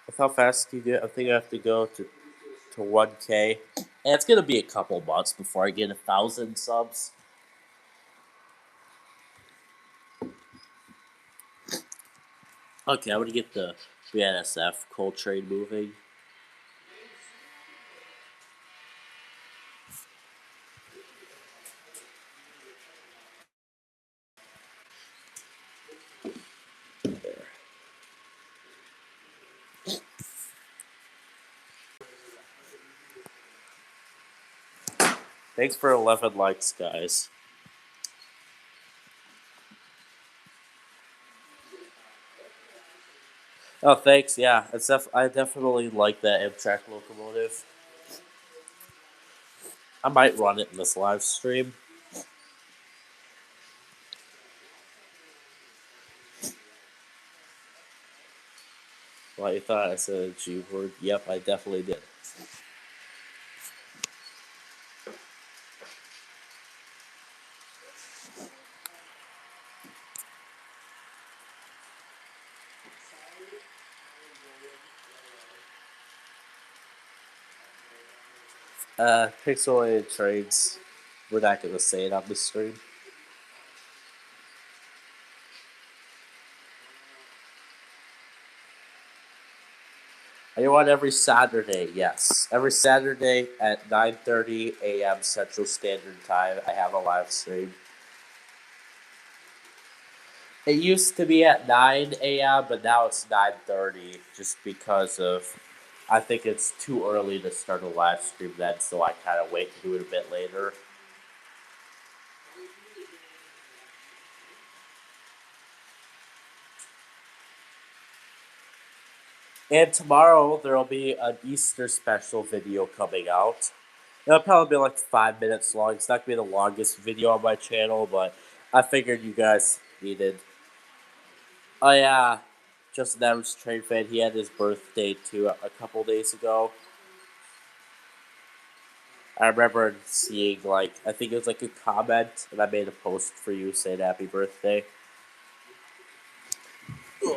Speaker 1: With how fast can you get? I think I have to go to 1K. And it's gonna be a couple months before I get 1,000 subs. Okay, I'm gonna get the BNSF coal train moving. Thanks for 11 likes, guys. Oh, thanks. Yeah, I definitely like that Amtrak locomotive. I might run it in this live stream. Well, you thought I said a G word? Yep, I definitely did. Pixelated trades. We're not gonna say it on the stream. I want every Saturday, yes. Every Saturday at 9:30 a.m. Central Standard Time, I have a live stream. It used to be at 9 a.m., but now it's 9:30 just because of, I think it's too early to start a live stream then, so I kind of wait to do it a bit later. And tomorrow there will be an Easter special video coming out. It'll probably be like 5 minutes long. It's not going to be the longest video on my channel, but I figured you guys needed. Oh yeah, Justin Adams Train Fan, he had his birthday too a couple days ago. I remember seeing, like, I think it was like a comment, and I made a post for you saying happy birthday. Ugh.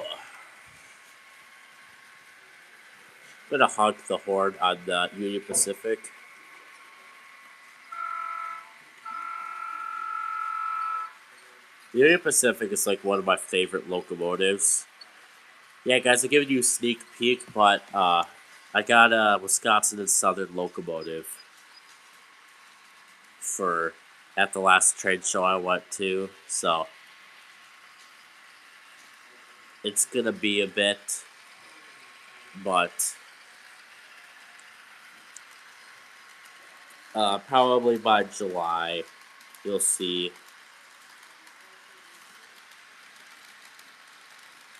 Speaker 1: I'm gonna honk the horn on the Union Pacific. Union Pacific is like one of my favorite locomotives. Yeah, guys, I'm giving you a sneak peek, but I got a Wisconsin and Southern locomotive for at the last trade show I went to, so it's gonna be a bit, but probably by July you'll see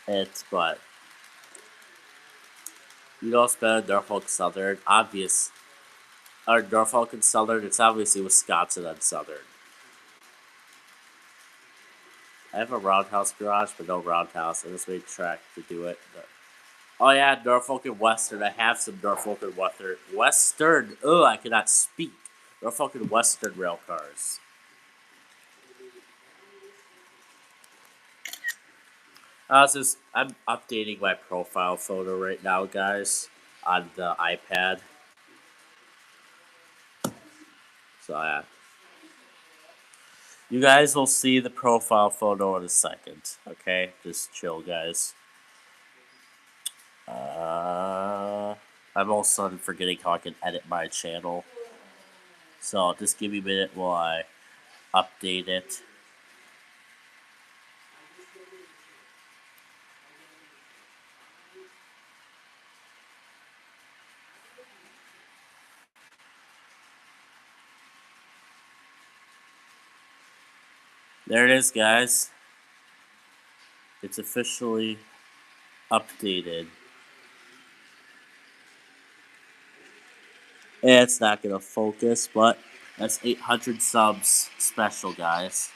Speaker 1: it. But you know what's better, Norfolk Southern? Obvious, or Norfolk and Southern. It's obviously Wisconsin and Southern. I have a roundhouse garage, but no roundhouse. I just made a track to do it. But... oh yeah, Norfolk and Western. I have some Norfolk and Western. Ugh, I cannot speak. Norfolk and Western rail cars. I'm updating my profile photo right now, guys, on the iPad. So yeah, you guys will see the profile photo in a second. Okay, just chill, guys. I'm all of a sudden forgetting how I can edit my channel. So just give me a minute while I update it. There it is, guys. It's officially updated. It's not gonna focus, but that's 800 subs special, guys.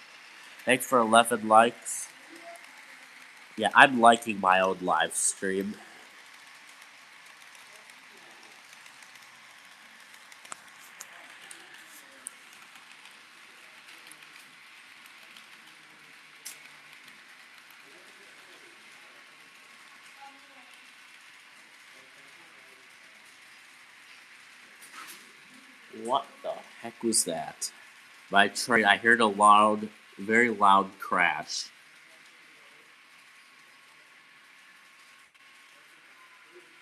Speaker 1: Thanks for 11 likes. Yeah, I'm liking my own live stream. What the heck was that? My train, I heard a loud, very loud crash.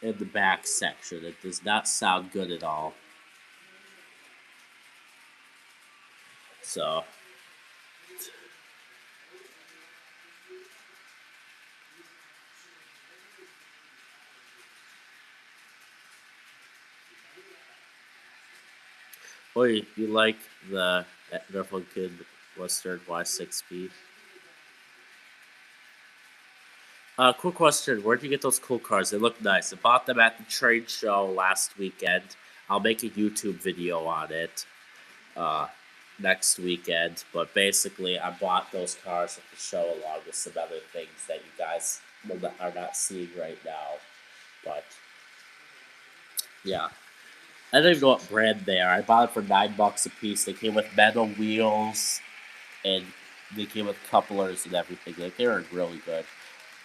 Speaker 1: In the back section. It does not sound good at all. So. Boy, you like the Norfolk Western Y6B? Quick question. Where'd you get those cool cars? They look nice. I bought them at the trade show last weekend. I'll make a YouTube video on it next weekend. But basically, I bought those cars at the show along with some other things that you guys are not seeing right now. But, yeah. I don't even know what brand they are. I bought it for $9 a piece. They came with metal wheels, and they came with couplers and everything. Like, they were really good.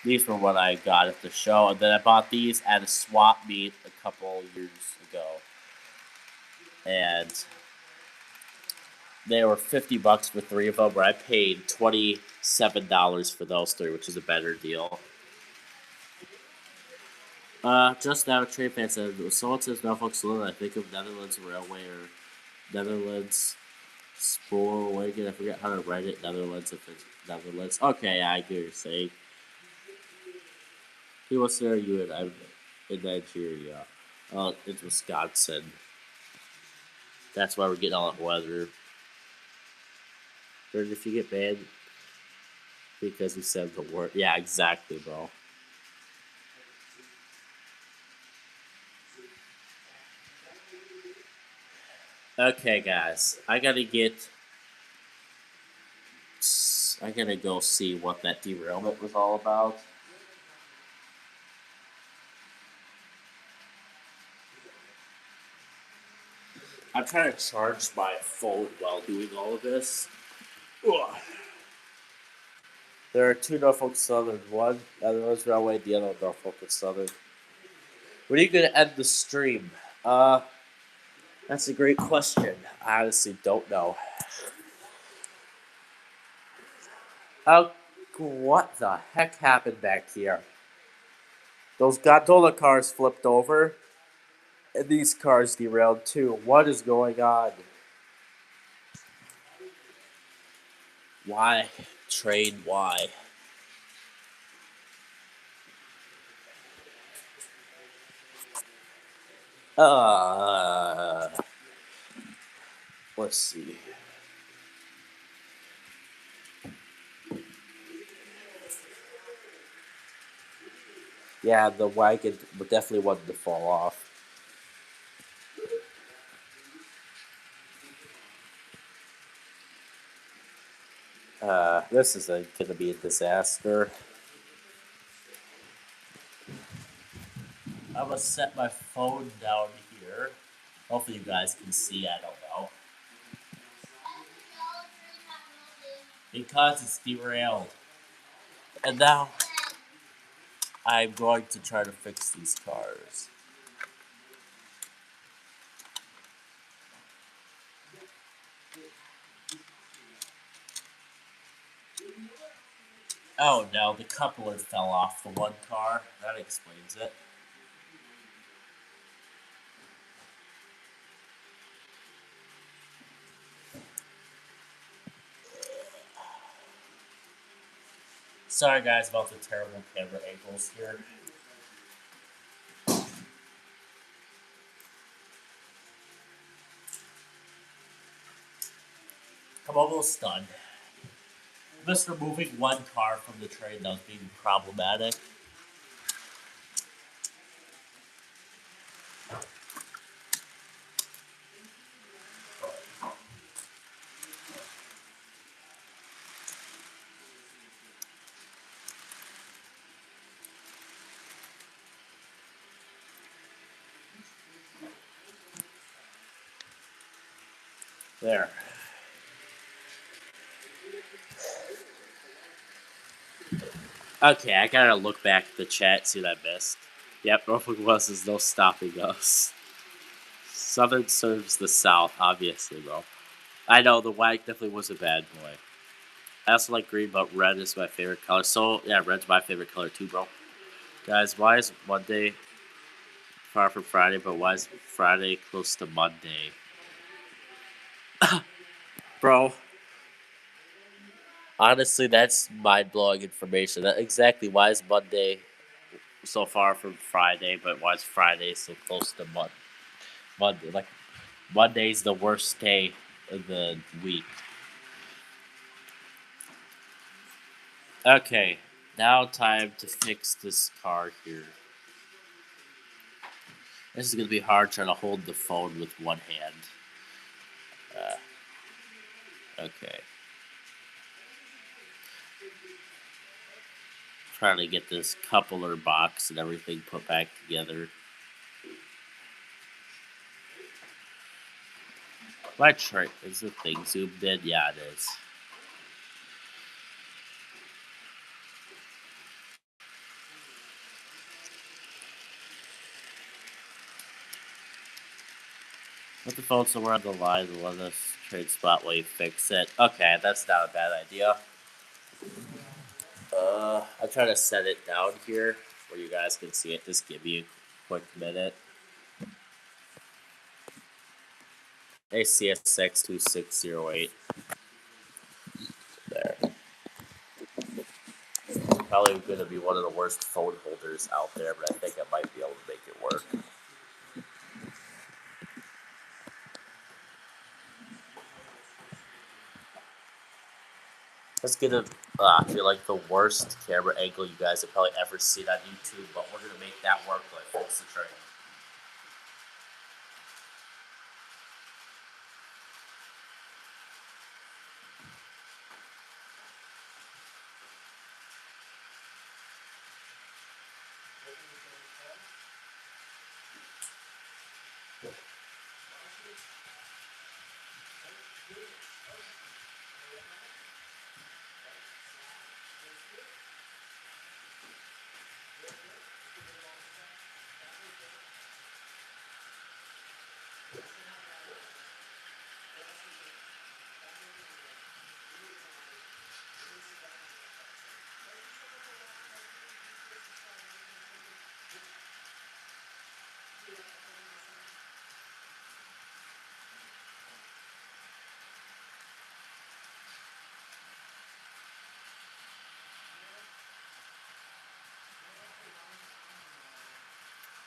Speaker 1: These were what I got at the show, and then I bought these at a swap meet a couple years ago, and they were $50 for 3 of them. Where I paid $27 for those 3, which is a better deal. Just now, Trade Fan said, someone says Norfolk Southern, I think of Netherlands Railway or Netherlands Spoorwegen. I forget how to write it. Netherlands, if it's Netherlands. Okay, I get what you're saying. He was there, you and I'm in Nigeria. It's Wisconsin. That's why we're getting all that weather. Or if you get banned because you said the word. Yeah, exactly, bro. Okay, guys. I gotta go see what that derailment was all about. I'm trying to charge my phone while doing all of this. Ugh. There are two Norfolk Southern, one on the Rose Railway, the other Norfolk and Southern. When are you going to end the stream? That's a great question. I honestly don't know. What the heck happened back here? Those gondola cars flipped over, and these cars derailed too. What is going on? Why? Train, why? Let's see. Yeah, the wagon definitely wanted to fall off. This is going to be a disaster. I'm going to set my phone down here. Hopefully you guys can see, I don't know. Because it's derailed. And now I'm going to try to fix these cars. Oh no, the coupler fell off the one car. That explains it. Sorry guys about the terrible camera angles here. I'm almost done. Just removing one car from the train that was being problematic. There. Okay, I gotta look back at the chat, see what I missed. Yep, Norfolk West is no stopping us. Southern serves the South, obviously, bro. I know, the white definitely was a bad boy. I also like green, but red is my favorite color. So, yeah, red's my favorite color too, bro. Guys, why is Monday far from Friday, but why is Friday close to Monday? Bro, honestly, that's mind-blowing information. Exactly, why is Monday so far from Friday, but why is Friday so close to Monday? Like, Monday's the worst day of the week. Okay, now time to fix this car here. This is gonna be hard trying to hold the phone with one hand. Okay. Trying to get this coupler box and everything put back together. My tray is the thing zoomed in? Yeah, it is. Put the phone somewhere on the line and let us trade spot while you fix it. Okay, that's not a bad idea. I'm trying to set it down here where you guys can see it. Just give me a quick minute. ACSX2608. There. Probably going to be one of the worst phone holders out there, but I think I might be able to make it work. Let's get a, I feel like the worst camera angle you guys have probably ever seen on YouTube, but we're going to make that work like fix the train.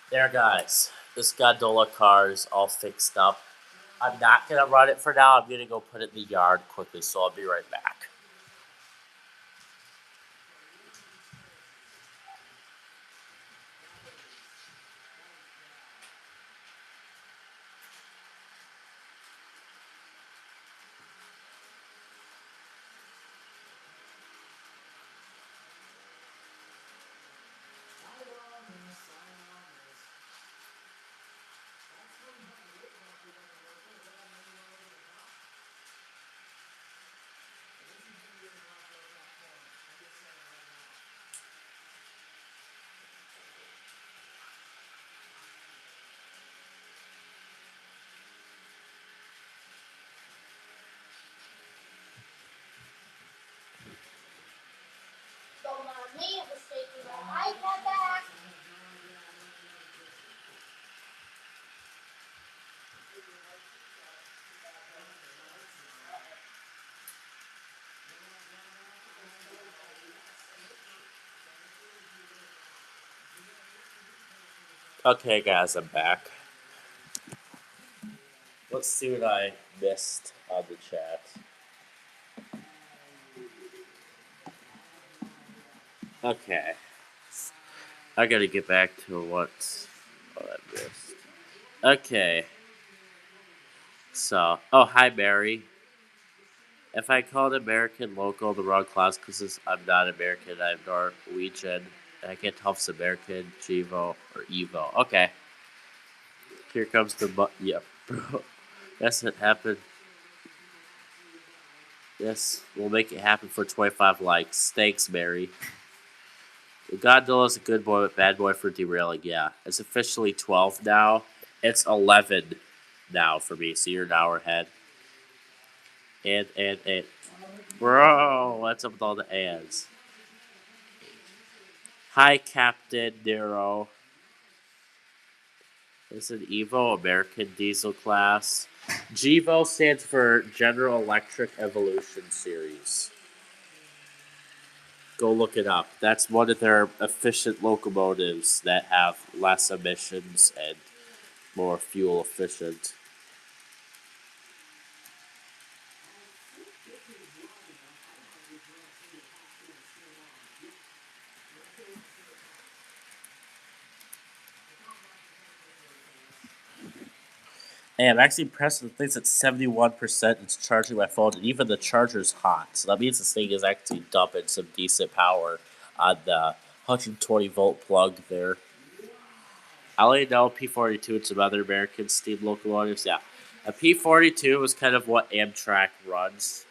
Speaker 1: There, guys. This gondola car is all fixed up. I'm not gonna run it for now. I'm gonna go put it in the yard quickly, so I'll be right back.
Speaker 2: Don't mind me, I'm just taking my iPad back.
Speaker 1: Okay, guys, I'm back. Let's see what I missed on the chat. Okay. I gotta get back to what I missed. Okay. So, oh, hi, Barry. If I called American local the wrong class because I'm not American, I'm Norwegian. And I can't tell if it's American, Jivo, or Evo. Okay. Here comes the yeah, bro. Yes, it happened. Yes, we'll make it happen for 25 likes. Thanks, Mary. Gondola's a good boy, but bad boy for derailing. Yeah, it's officially 12 now. It's 11 now for me, so you're an hour ahead. And. Bro, what's up with all the ands? Hi, Captain Nero. This is an Evo American Diesel class. GEVO stands for General Electric Evolution Series. Go look it up. That's one of their efficient locomotives that have less emissions and more fuel efficient. Hey, I'm actually pressing the thing's at 71%. It's charging my phone, and even the charger's hot. So that means this thing is actually dumping some decent power on the 120 volt plug there. I only know P42 and some other American steam locomotives. Yeah, a P42 is kind of what Amtrak runs,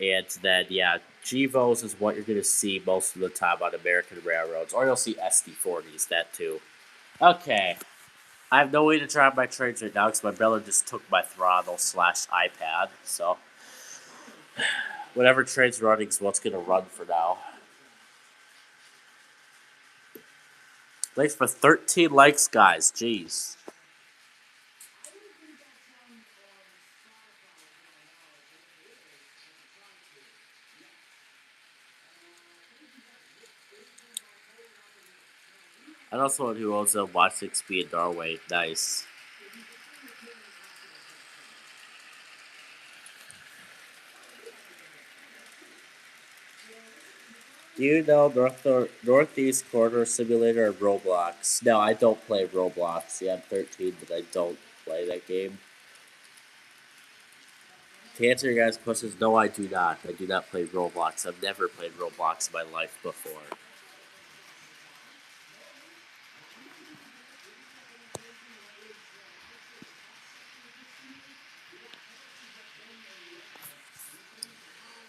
Speaker 1: and then yeah, GEVOs is what you're gonna see most of the time on American railroads, or you'll see SD40s that too. Okay. I have no way to drive my trains right now because my brother just took my throttle / iPad. So, whatever train's running is what's going to run for now. Thanks for 13 likes, guys. Jeez. I know someone who owns a Watch 6B in Norway. Nice. Do you know Northeast Corridor Simulator or Roblox? No, I don't play Roblox. Yeah, I'm 13, but I don't play that game. To answer your guys' questions, no, I do not. I do not play Roblox. I've never played Roblox in my life before.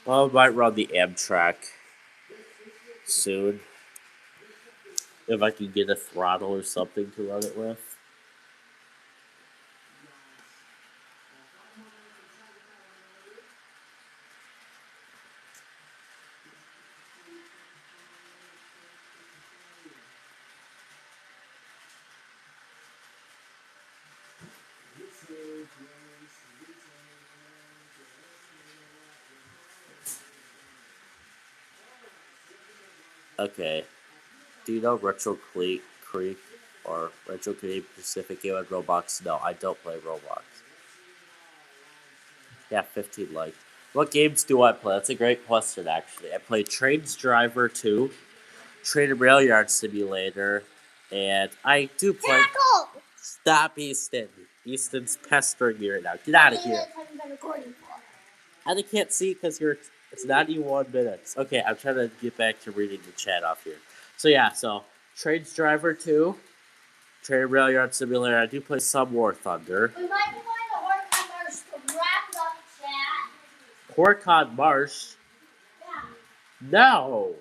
Speaker 1: Well, I might run the Amtrak soon. If I can get a throttle or something to run it with. Okay. Do you know Retro Creek or Retro Creek Pacific Game on Roblox? No, I don't play Roblox. Yeah, 15 likes. What games do I play? That's a great question, actually. I play Trains Driver 2, Train and Rail Yard Simulator, and I do play.
Speaker 2: Tackle!
Speaker 1: Stop, Easton. Easton's pestering me right now. Get out of
Speaker 2: How many
Speaker 1: here.
Speaker 2: minutes have you been recording for?
Speaker 1: I can't see because it's 91 minutes. Okay, I'm trying to get back to reading the chat off here. So yeah, Trains Driver 2, Train and Rail Yard Simulator. I do play some War Thunder.
Speaker 2: We might be going to Horton Marsh to wrap up chat.
Speaker 1: Horcon Marsh?
Speaker 2: Yeah.
Speaker 1: No!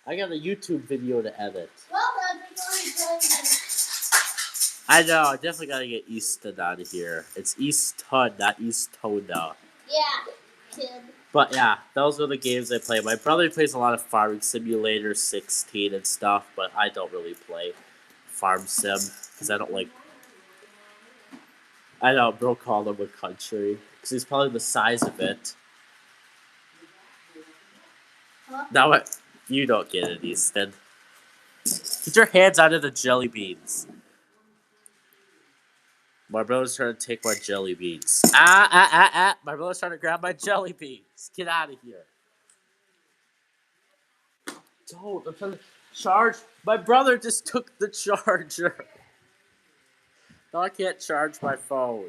Speaker 1: I got a YouTube video to edit.
Speaker 2: Well done, we're going to
Speaker 1: I know, I definitely gotta get Easton out of here. It's Easton, not Eastona.
Speaker 2: Yeah, kid.
Speaker 1: But yeah, those are the games I play. My brother plays a lot of Farming Simulator 16 and stuff, but I don't really play Farm Sim because I don't like. I know, bro called him a country because he's probably the size of it.
Speaker 2: Huh?
Speaker 1: Now what? You don't get it, Easton. Get your hands out of the jelly beans. My brother's trying to take my jelly beans. My brother's trying to grab my jelly beans. Get out of here. Don't. I'm trying to charge. My brother just took the charger. Now I can't charge my phone.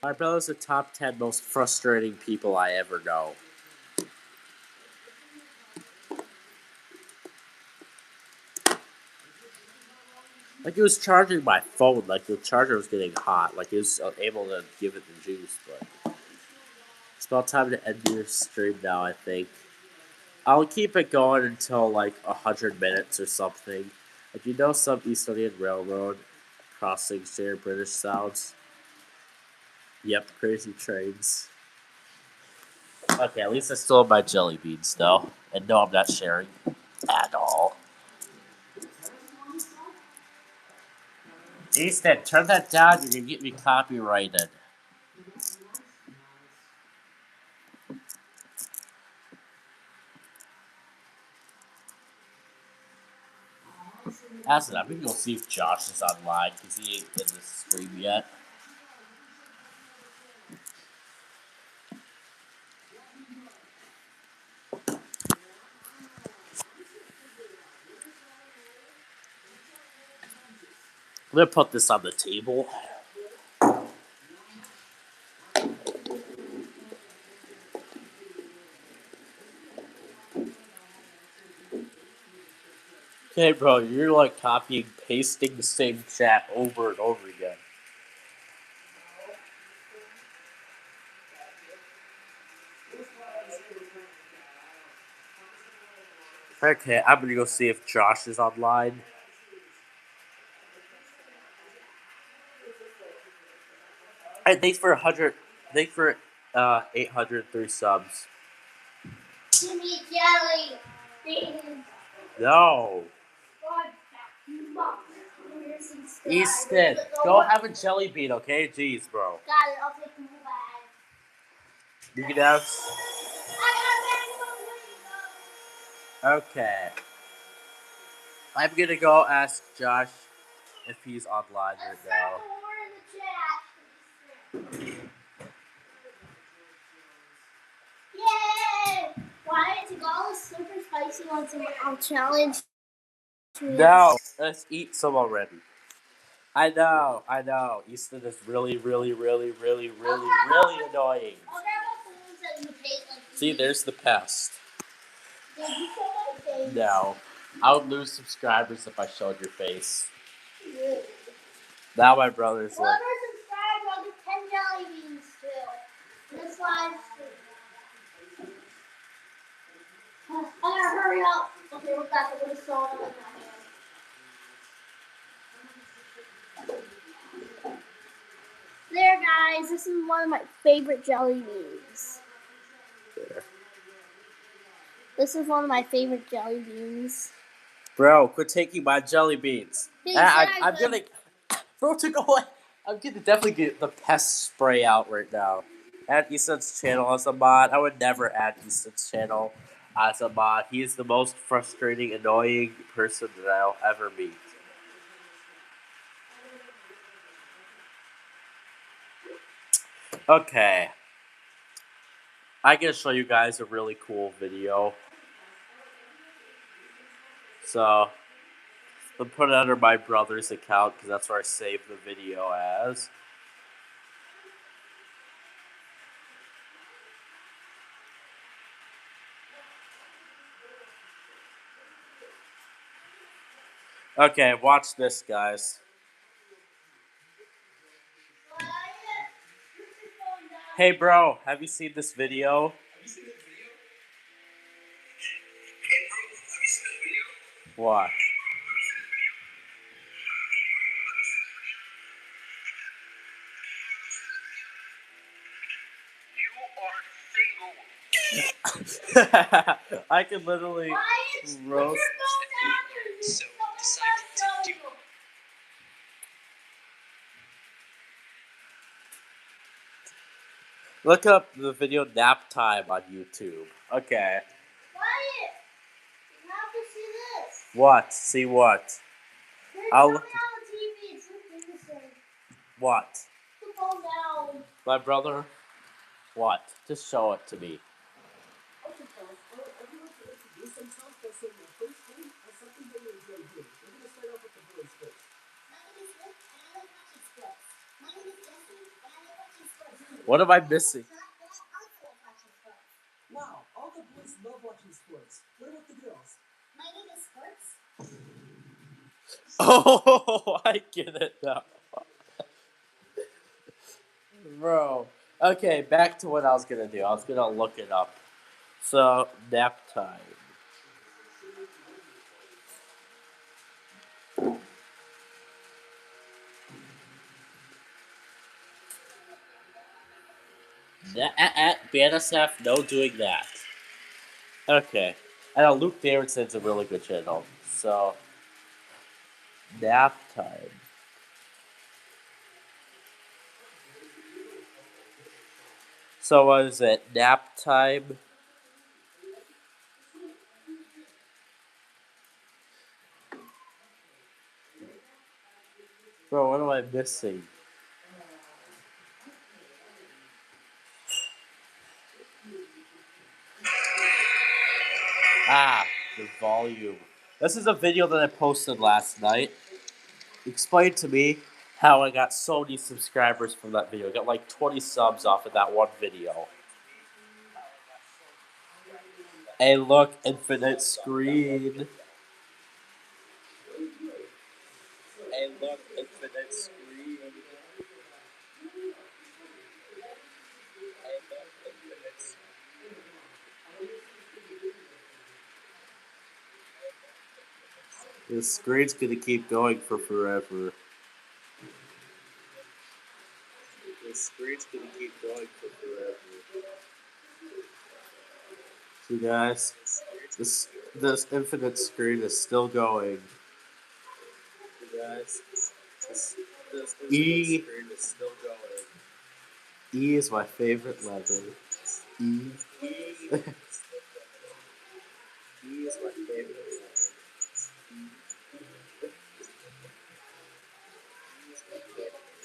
Speaker 1: My brother's the top 10 most frustrating people I ever know. Like, he was charging my phone. Like, the charger was getting hot. Like, he was able to give it the juice. But it's about time to end your stream now, I think. I'll keep it going until, like, 100 minutes or something. Like, you know some Estonian railroad crossings share British sounds? Yep, crazy trains. Okay, at least I still have my jelly beans, though. And no, I'm not sharing at all. Easton, turn that down. You're gonna get me copyrighted. Acid, I'm gonna go see if Josh is online because he ain't in the stream yet. I'm gonna put this on the table. Okay, bro, you're like copying, pasting the same chat over and over again. Okay, I'm gonna go see if Josh is online. Hey, thanks for 100. Thanks for 803 subs.
Speaker 2: Give me jelly beans.
Speaker 1: No. Easton, go have a jelly bean, okay? Jeez, bro.
Speaker 2: Got it, I'll take them back.
Speaker 1: You can have.
Speaker 2: I
Speaker 1: Okay. I'm gonna go ask Josh if he's online right now.
Speaker 2: Yay! Why is it all super spicy ones and I'll challenge?
Speaker 1: No, let's eat some already. I know. Easton is really annoying. See, there's the pest. No. I would lose subscribers if I showed your face. Now my brother's like.
Speaker 2: Whoever subscribed, I'll get 10 jelly beans too. live stream. I gotta hurry up. Okay, we're back. I'm gonna saw it in my hand. There, guys. This is one of my favorite jelly beans.
Speaker 1: There.
Speaker 2: This is one of my favorite jelly beans.
Speaker 1: Bro, quit taking my jelly beans.
Speaker 2: Hey,
Speaker 1: I'm gonna. Bro, took away. I'm gonna definitely get the pest spray out right now. Add Easton's channel as a mod. I would never add Easton's channel as a mod. He is the most frustrating, annoying person that I'll ever meet. Okay. I can show you guys a really cool video. So, I'll put it under my brother's account because that's where I saved the video as. Okay, watch this, guys. Hey, bro, have you seen this video? What? I could literally roast.
Speaker 3: So decided to do.
Speaker 1: Look up the video nap time on YouTube. Okay.
Speaker 2: Wyatt, you have to see this.
Speaker 1: What? See what?
Speaker 2: There's
Speaker 1: I'll
Speaker 2: something
Speaker 1: look.
Speaker 2: on the TV. It's interesting.
Speaker 1: What?
Speaker 2: The phone down.
Speaker 1: My brother? What? Just show it to me. What am I missing?
Speaker 3: Wow, all the boys love watching sports. What about the girls?
Speaker 2: My name is Sports.
Speaker 1: Oh, I get it now. Bro. Okay, back to what I was gonna do. I was gonna look it up. So, nap time. BNSF, no doing that. Okay. I know Luke Davidson's a really good channel. So, nap time. So, what is it? Nap time? Bro, what am I missing? Ah, the volume. This is a video that I posted last night. Explain to me how I got so many subscribers from that video. I got like 20 subs off of that one video. Hey, look, infinite screen. Hey, look, infinite screen. Hey, look, infinite screen. The screen's gonna keep going for forever. The screen's gonna keep going for forever. See, guys, this infinite screen is still going. See, guys, this infinite screen is still going. E is my favorite letter. E. E is my favorite letter.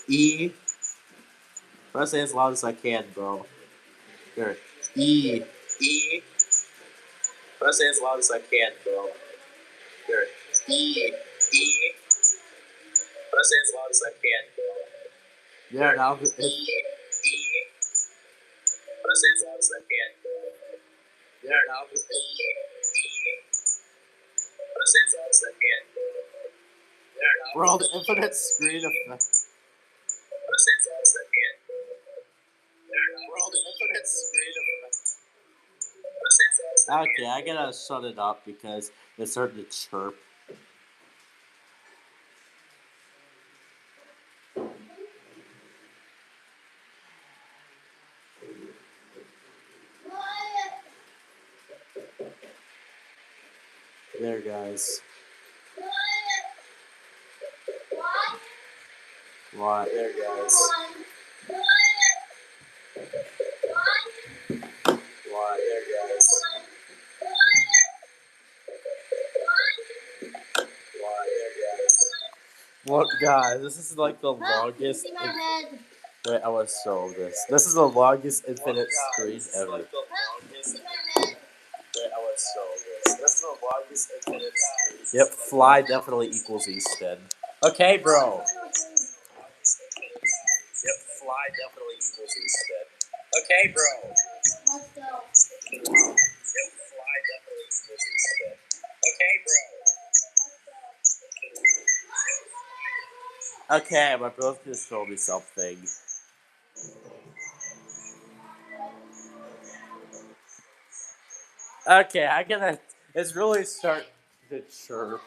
Speaker 1: E. Try to say as loud as I can, bro. Here. E. E. Try to say as loud as I can, bro. Here. E. E. Try to say as loud as I can, bro. Yeah, now E. E. Try to say as loud as I can, bro. Yeah, now E. E. Try to say as loud as I can, bro. Yeah, now bro, the infinite screen effect. Bro, the infinite Okay, I gotta shut it up because it's starting to chirp. There, guys. What? There, guys. What? There, guys. What? There, guys. What, guys? This is like the longest.
Speaker 2: See my head.
Speaker 1: Wait, I want to show this. This is the longest infinite screen ever.
Speaker 2: See my head.
Speaker 1: Wait, I want to show this. This is the longest infinite screen. Yep, fly definitely equals Easton. Okay, bro. Yep, fly definitely equals Easton. Okay, bro.
Speaker 2: Let's go.
Speaker 1: Yep, fly definitely equals Easton. Okay, bro. Okay, my brother's gonna show me something. Okay, I gotta. It's really starting to chirp.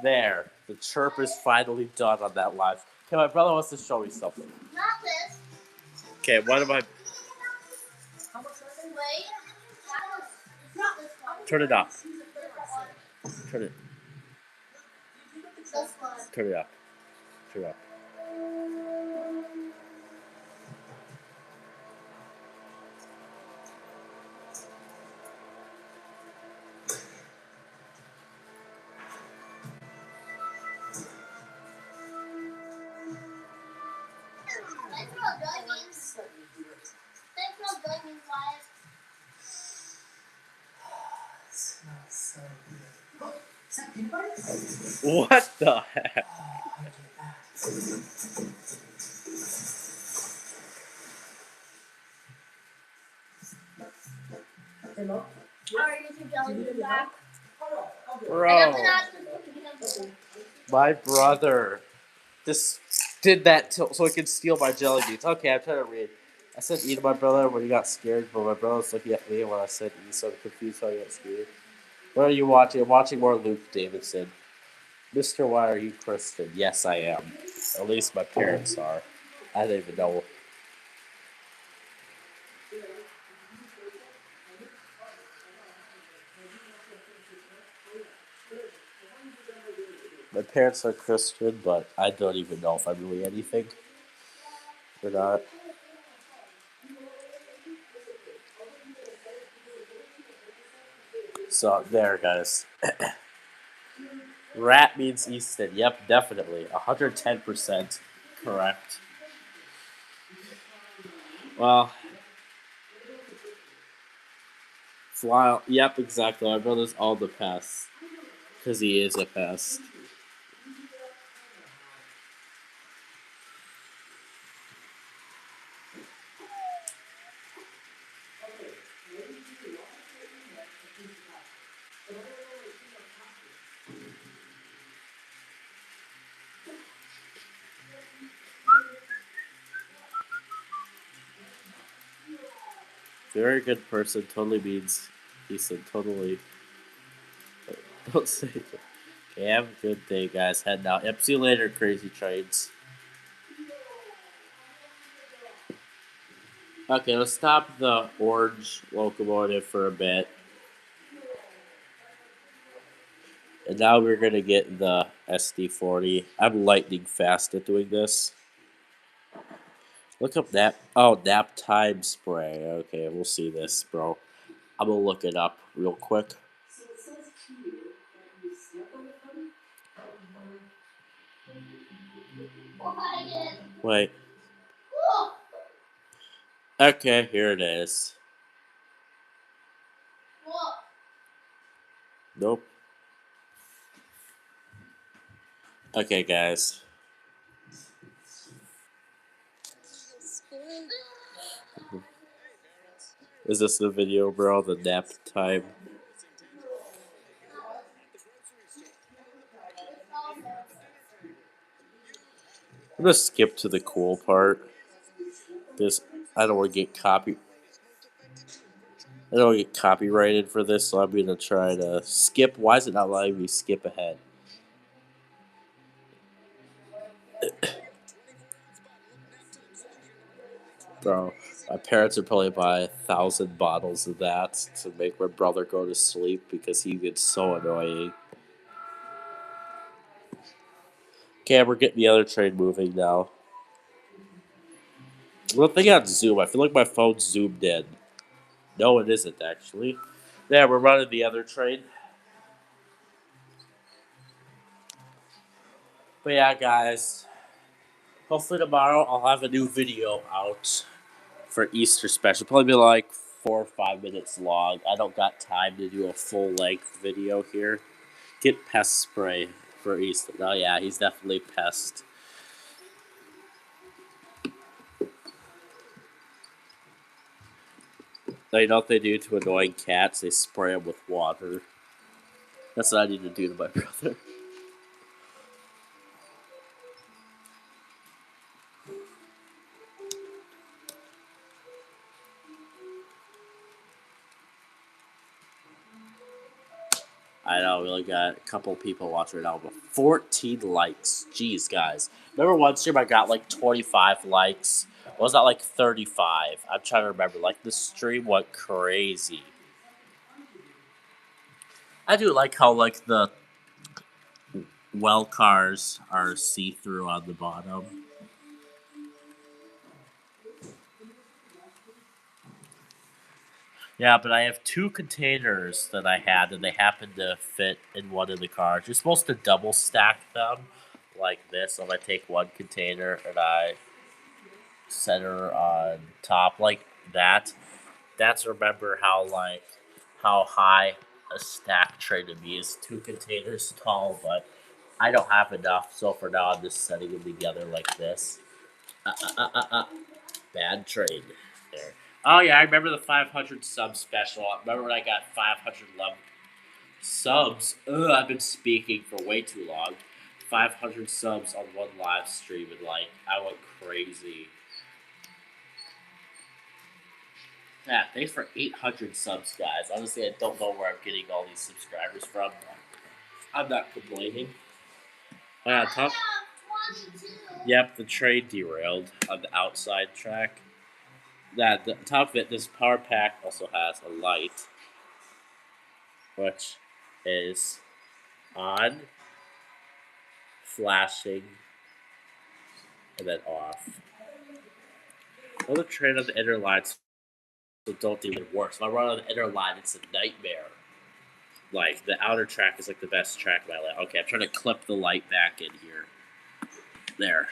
Speaker 1: There, the chirp is finally done on that live. Okay, my brother wants to show me something.
Speaker 2: Not this.
Speaker 1: Okay, what am I?
Speaker 3: How much are they?
Speaker 2: Wait. It's not this one.
Speaker 1: Turn it up. Turn it.
Speaker 2: This one.
Speaker 1: Turn it up. Turn it up.
Speaker 2: Thanks for all joining. Thanks for all joining, Wyatt.
Speaker 3: Smells so good. Is that peanut butter?
Speaker 1: What the heck?
Speaker 3: Oh, I do that. Hey, Mom.
Speaker 2: Alright, YouTube jelly bean back.
Speaker 3: Oh, no, I'll do it.
Speaker 2: I
Speaker 1: Bro,
Speaker 2: definitely not to
Speaker 1: my brother just did that so he could steal my jelly beans. Okay, I'm trying to read. I said E to my brother when he got scared, but my brother was looking at me when I said E, so I'm confused how he got scared. What are you watching? I'm watching more Luke Davidson. Mr. Why are you Kristen? Yes, I am. At least my parents are. I don't even know. My parents are Christian, but I don't even know if I'm really anything or not. So, there, guys. Rat means Easton. Yep, definitely. 110% correct. Well, fly. Yep, exactly. My brother's all the pest. Because he is a pest. Very good person. Totally means Easton. Totally. Don't say that. Okay, have a good day, guys. Heading out. Yep, see you later, crazy trains. Okay, let's stop the orange locomotive for a bit. And now we're gonna get the SD40. I'm lightning fast at doing this. Look up nap. Oh, nap time spray. Okay, we'll see this, bro. I'm gonna look it up real quick.
Speaker 3: So it says here that you slept on the phone?
Speaker 2: Wyatt.
Speaker 1: Wait.
Speaker 2: Whoa.
Speaker 1: Okay, here it is.
Speaker 2: Whoa.
Speaker 1: Nope. Okay, guys. Is this the video, bro? The nap time? I'm gonna skip to the cool part. This I don't want to get copy. I don't get copyrighted for this, so I'm gonna try to skip. Why is it not letting me skip ahead? Bro, my parents would probably buy 1,000 bottles of that to make my brother go to sleep because he gets so annoying. Okay, we're getting the other train moving now. One thing on Zoom, I feel like my phone's zoomed in. No, it isn't actually. Yeah, we're running the other train. But yeah, guys. Hopefully tomorrow I'll have a new video out for Easter special. Probably be like 4 or 5 minutes long. I don't got time to do a full length video here. Get pest spray for Easter. Oh yeah, he's definitely pest. Now, you know what they do to annoying cats? They spray them with water. That's what I need to do to my brother. I know, we only got a couple people watching right now, but 14 likes. Jeez, guys. Remember one stream I got like 25 likes? Or was that like 35? I'm trying to remember. Like, the stream went crazy. I do like how, like, the well cars are see-through on the bottom. Yeah, but I have 2 containers that I had, and they happen to fit in one of the cars. You're supposed to double stack them like this. So if I take one container and I set her on top like that, that's remember how high a stack tray to me is 2 containers tall, but I don't have enough, so for now I'm just setting them together like this. Bad trade there. Oh yeah, I remember the 500 sub special. I remember when I got 500 subs. Ugh, I've been speaking for way too long. 500 subs on one live stream, and like I went crazy. Yeah, thanks for 800 subs, guys. Honestly, I don't know where I'm getting all these subscribers from, but I'm not complaining. Top. Yep, the train derailed on the outside track. The top of it, this power pack also has a light, which is on, flashing, and then off. All the train on the inner lines don't even work. So I run on the inner line, it's a nightmare. Like, the outer track is like the best track of my life. Okay, I'm trying to clip the light back in here. There.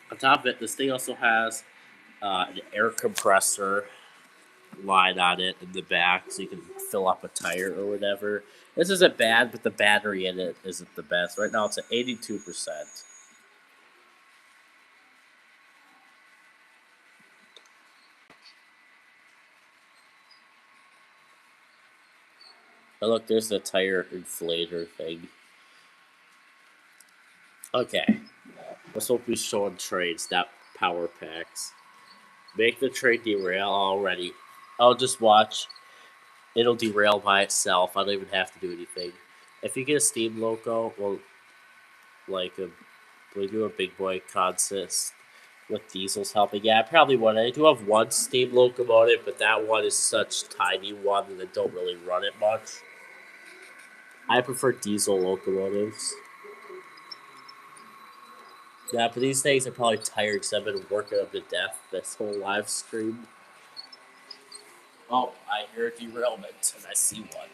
Speaker 1: On top of it, this thing also has an air compressor line on it in the back, so you can fill up a tire or whatever. This isn't bad, but the battery in it isn't the best. Right now, it's at 82%. Oh, look, there's the tire inflator thing. Okay. We're supposed to be showing trades, not power packs. Make the trade derail already. I'll just watch. It'll derail by itself. I don't even have to do anything. If you get a Steam loco, well, like we do a big boy consist with diesels helping. Yeah, I probably would. I do have one Steam locomotive, but that one is such tiny one that I don't really run it much. I prefer diesel locomotives. Yeah, but these days I'm probably tired because I've been working up to death this whole live stream. Oh, I hear a derailment, and I see one.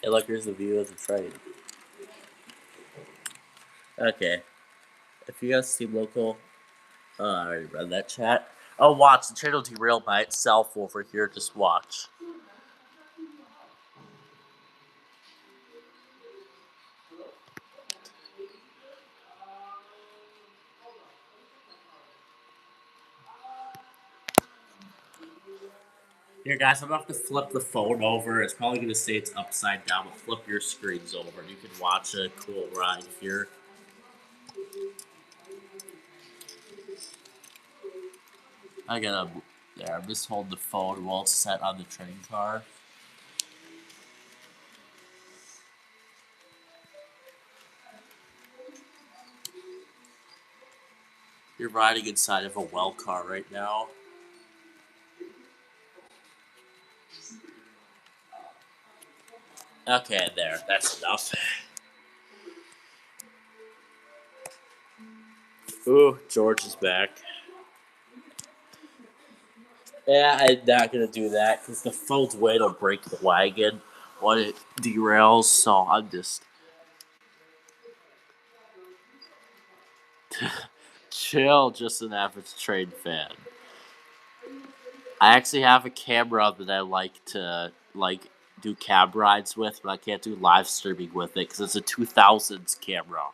Speaker 1: Hey, look, here's the view of the train. Okay. If you guys see local, I already read that chat. Oh, watch, the train will derail by itself over here. Just watch. Here, guys, I'm gonna have to flip the phone over. It's probably gonna say it's upside down, but flip your screens over and you can watch a cool ride here. I gotta. There, I'm just holding the phone while it's set on the train car. You're riding inside of a well car right now. Okay, there. That's enough. Ooh, George is back. Yeah, I'm not gonna do that because the phone's weight will break the wagon when it derails. So I'm just chill, just an average train fan. I actually have a camera that I like to do cab rides with, but I can't do live streaming with it because it's a 2000s camera.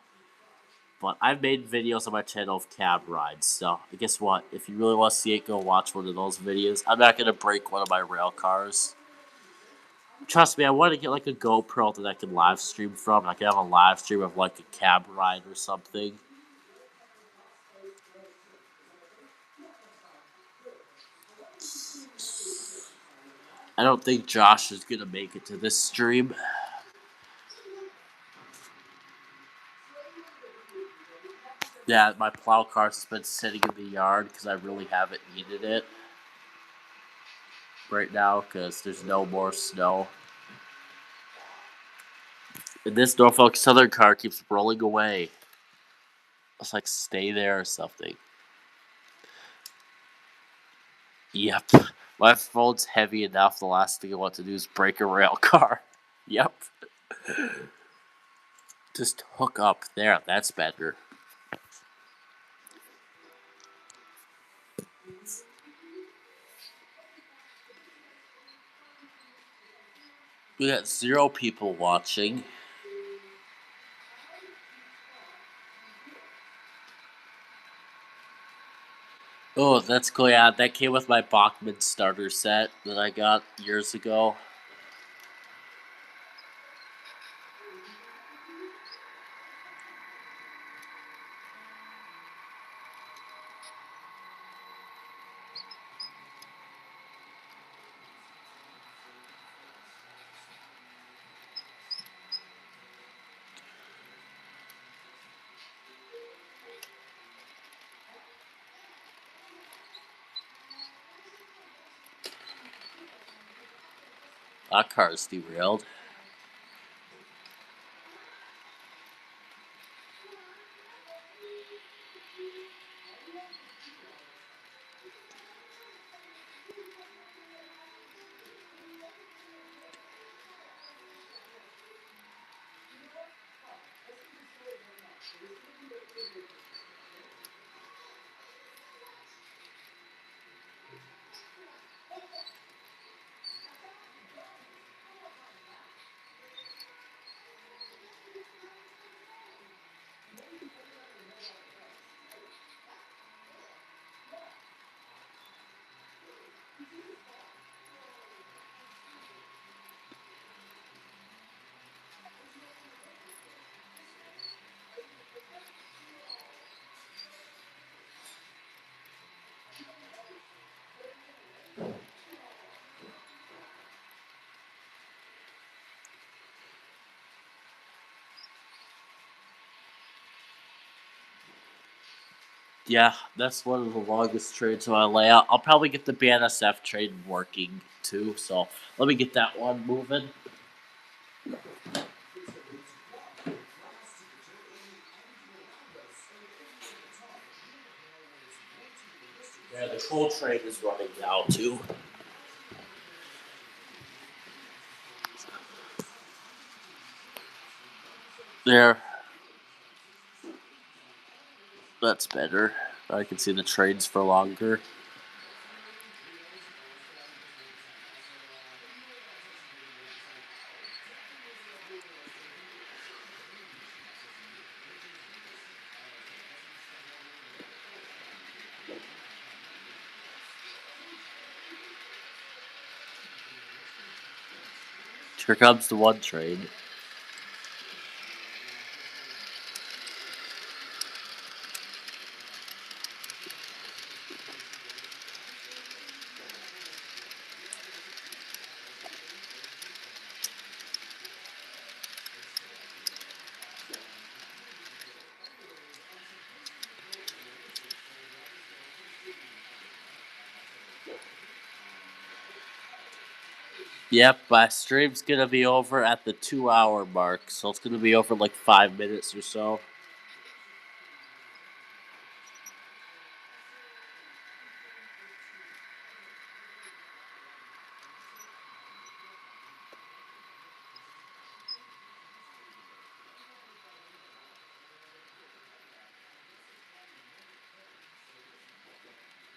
Speaker 1: But I've made videos on my channel of cab rides, so guess what? If you really want to see it, go watch one of those videos. I'm not gonna break one of my rail cars. Trust me, I want to get like a GoPro that I can live stream from. I can have a live stream of like a cab ride or something. I don't think Josh is gonna make it to this stream. Yeah, my plow car's been sitting in the yard because I really haven't needed it right now because there's no more snow. And this Norfolk Southern car keeps rolling away. It's like stay there or something. Yep. My phone's heavy enough. The last thing I want to do is break a rail car. Yep. Just hook up there. That's better. We got 0 people watching. Oh, that's cool. Yeah, that came with my Bachmann starter set that I got years ago. That car's derailed. Yeah, that's one of the longest trains on my layout. I'll probably get the BNSF train working too, so let me get that one moving. Yeah, the coal train is running now too. There. That's better. I can see the trains for longer. Here comes the one train. Yep, my stream's gonna be over at the 2 hour mark, so it's gonna be over in like 5 minutes or so.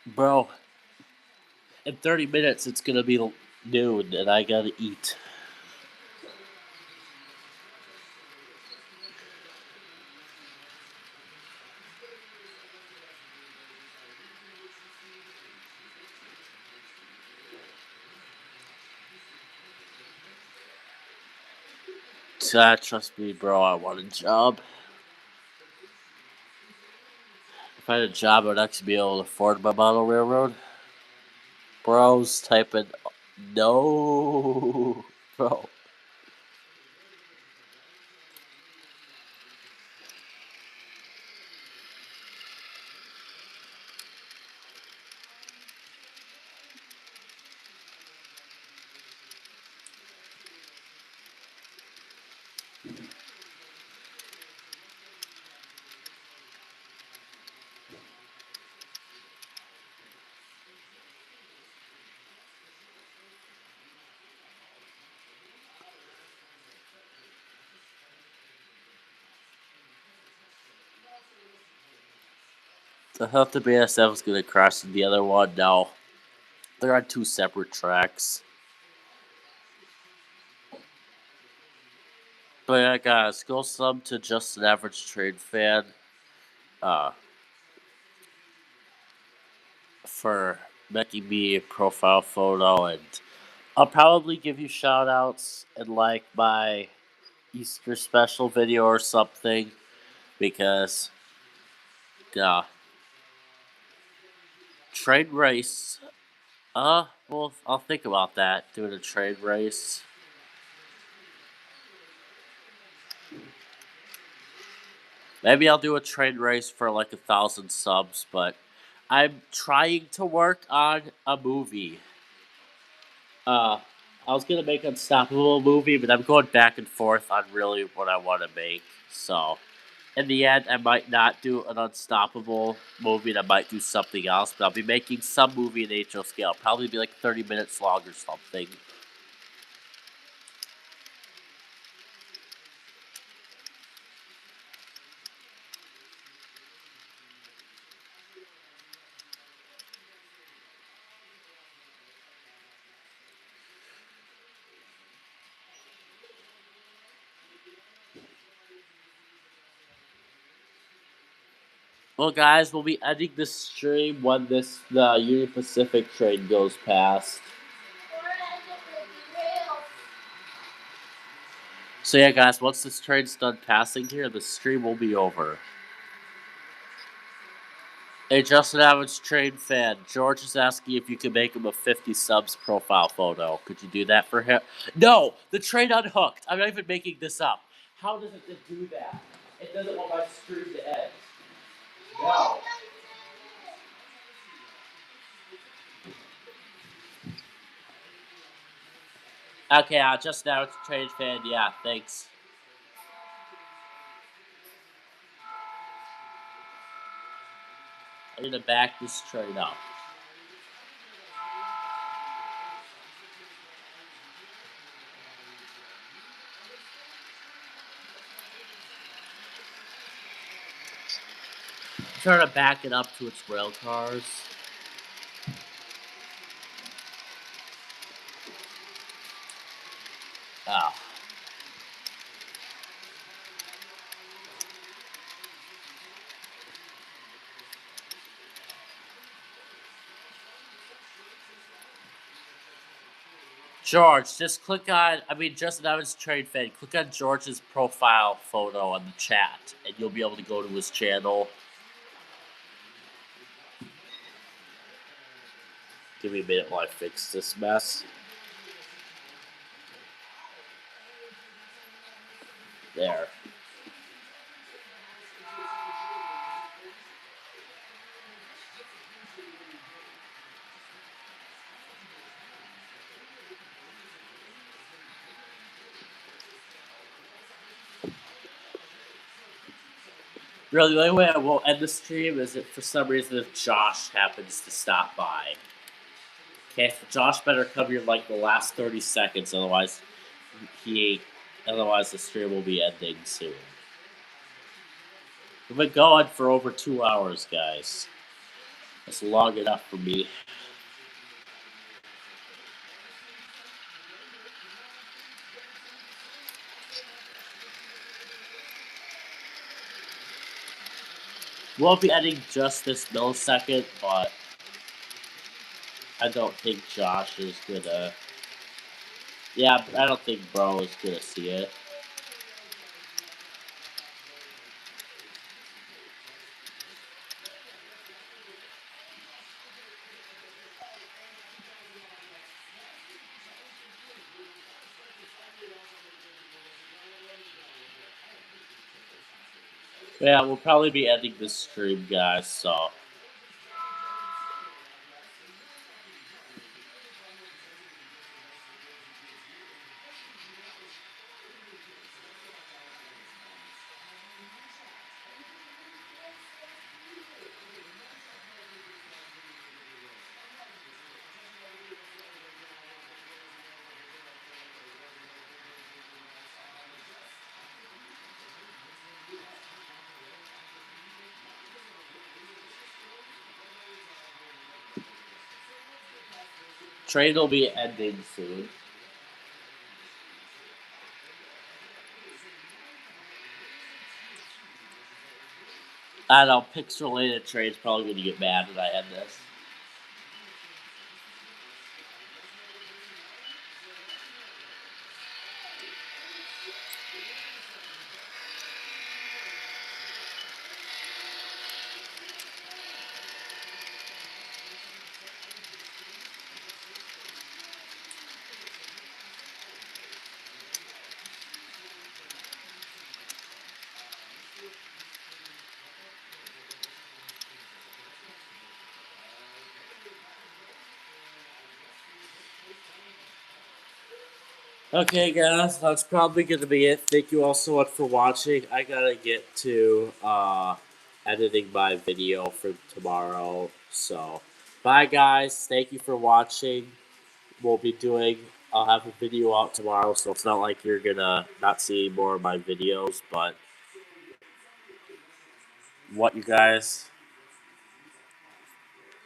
Speaker 1: Bro, in 30 minutes it's gonna be noon and I gotta eat. Trust me, bro, I want a job. If I had a job, I'd actually be able to afford my model railroad. Bro's typing no, bro. I thought the BSF was gonna crash in the other one. No, they're on two separate tracks. But yeah, guys, go sub to Just an Average Trade Fan. For making me a profile photo, and I'll probably give you shout outs in like my Easter special video or something, because trade race. Well, I'll think about that, doing a trade race. Maybe I'll do a trade race for like 1,000 subs, but I'm trying to work on a movie. I was gonna make Unstoppable movie, but I'm going back and forth on really what I want to make. So, in the end, I might not do an Unstoppable movie, and I might do something else. But I'll be making some movie in HO scale, probably be like 30 minutes long or something. Well, guys, we'll be ending this stream when the Union Pacific train goes past. So yeah, guys, once this train's done passing here, the stream will be over. Hey, Just an Average Train Fan, George is asking if you can make him a 50 subs profile photo. Could you do that for him? No! The train unhooked! I'm not even making this up. How does it just do that? It doesn't want my stream to end. No. Okay, Just an Average Train Fan, yeah, thanks. I'm gonna back this train up. Trying to back it up to its rail cars. Oh. George, just click on, Justin Evans Trade Fan, click on George's profile photo on the chat, and you'll be able to go to his channel. Give me a minute while I fix this mess. There. Really, the only way I won't end the stream is if for some reason if Josh happens to stop by. Okay, Josh better come here in like the last 30 seconds, otherwise the stream will be ending soon. We've been going for over 2 hours, guys. That's long enough for me. We'll be ending just this millisecond, but I don't think Josh is gonna. Yeah, I don't think Bro is gonna see it. Yeah, we'll probably be ending this stream, guys, so. Trade will be ending soon. I don't know, Pixelated Trade's probably gonna get mad when I end this. Okay, guys, that's probably gonna be it. Thank you all so much for watching. I gotta get to editing my video for tomorrow. So, bye, guys. Thank you for watching. I'll have a video out tomorrow, so it's not like you're gonna not see more of my videos, but what you guys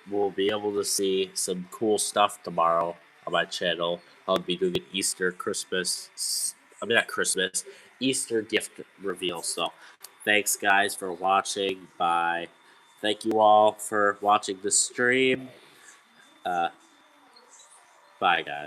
Speaker 1: will be able to see some cool stuff tomorrow on my channel. I'll be doing an Easter Easter gift reveal. So, thanks guys for watching. Bye. Thank you all for watching the stream. Bye guys.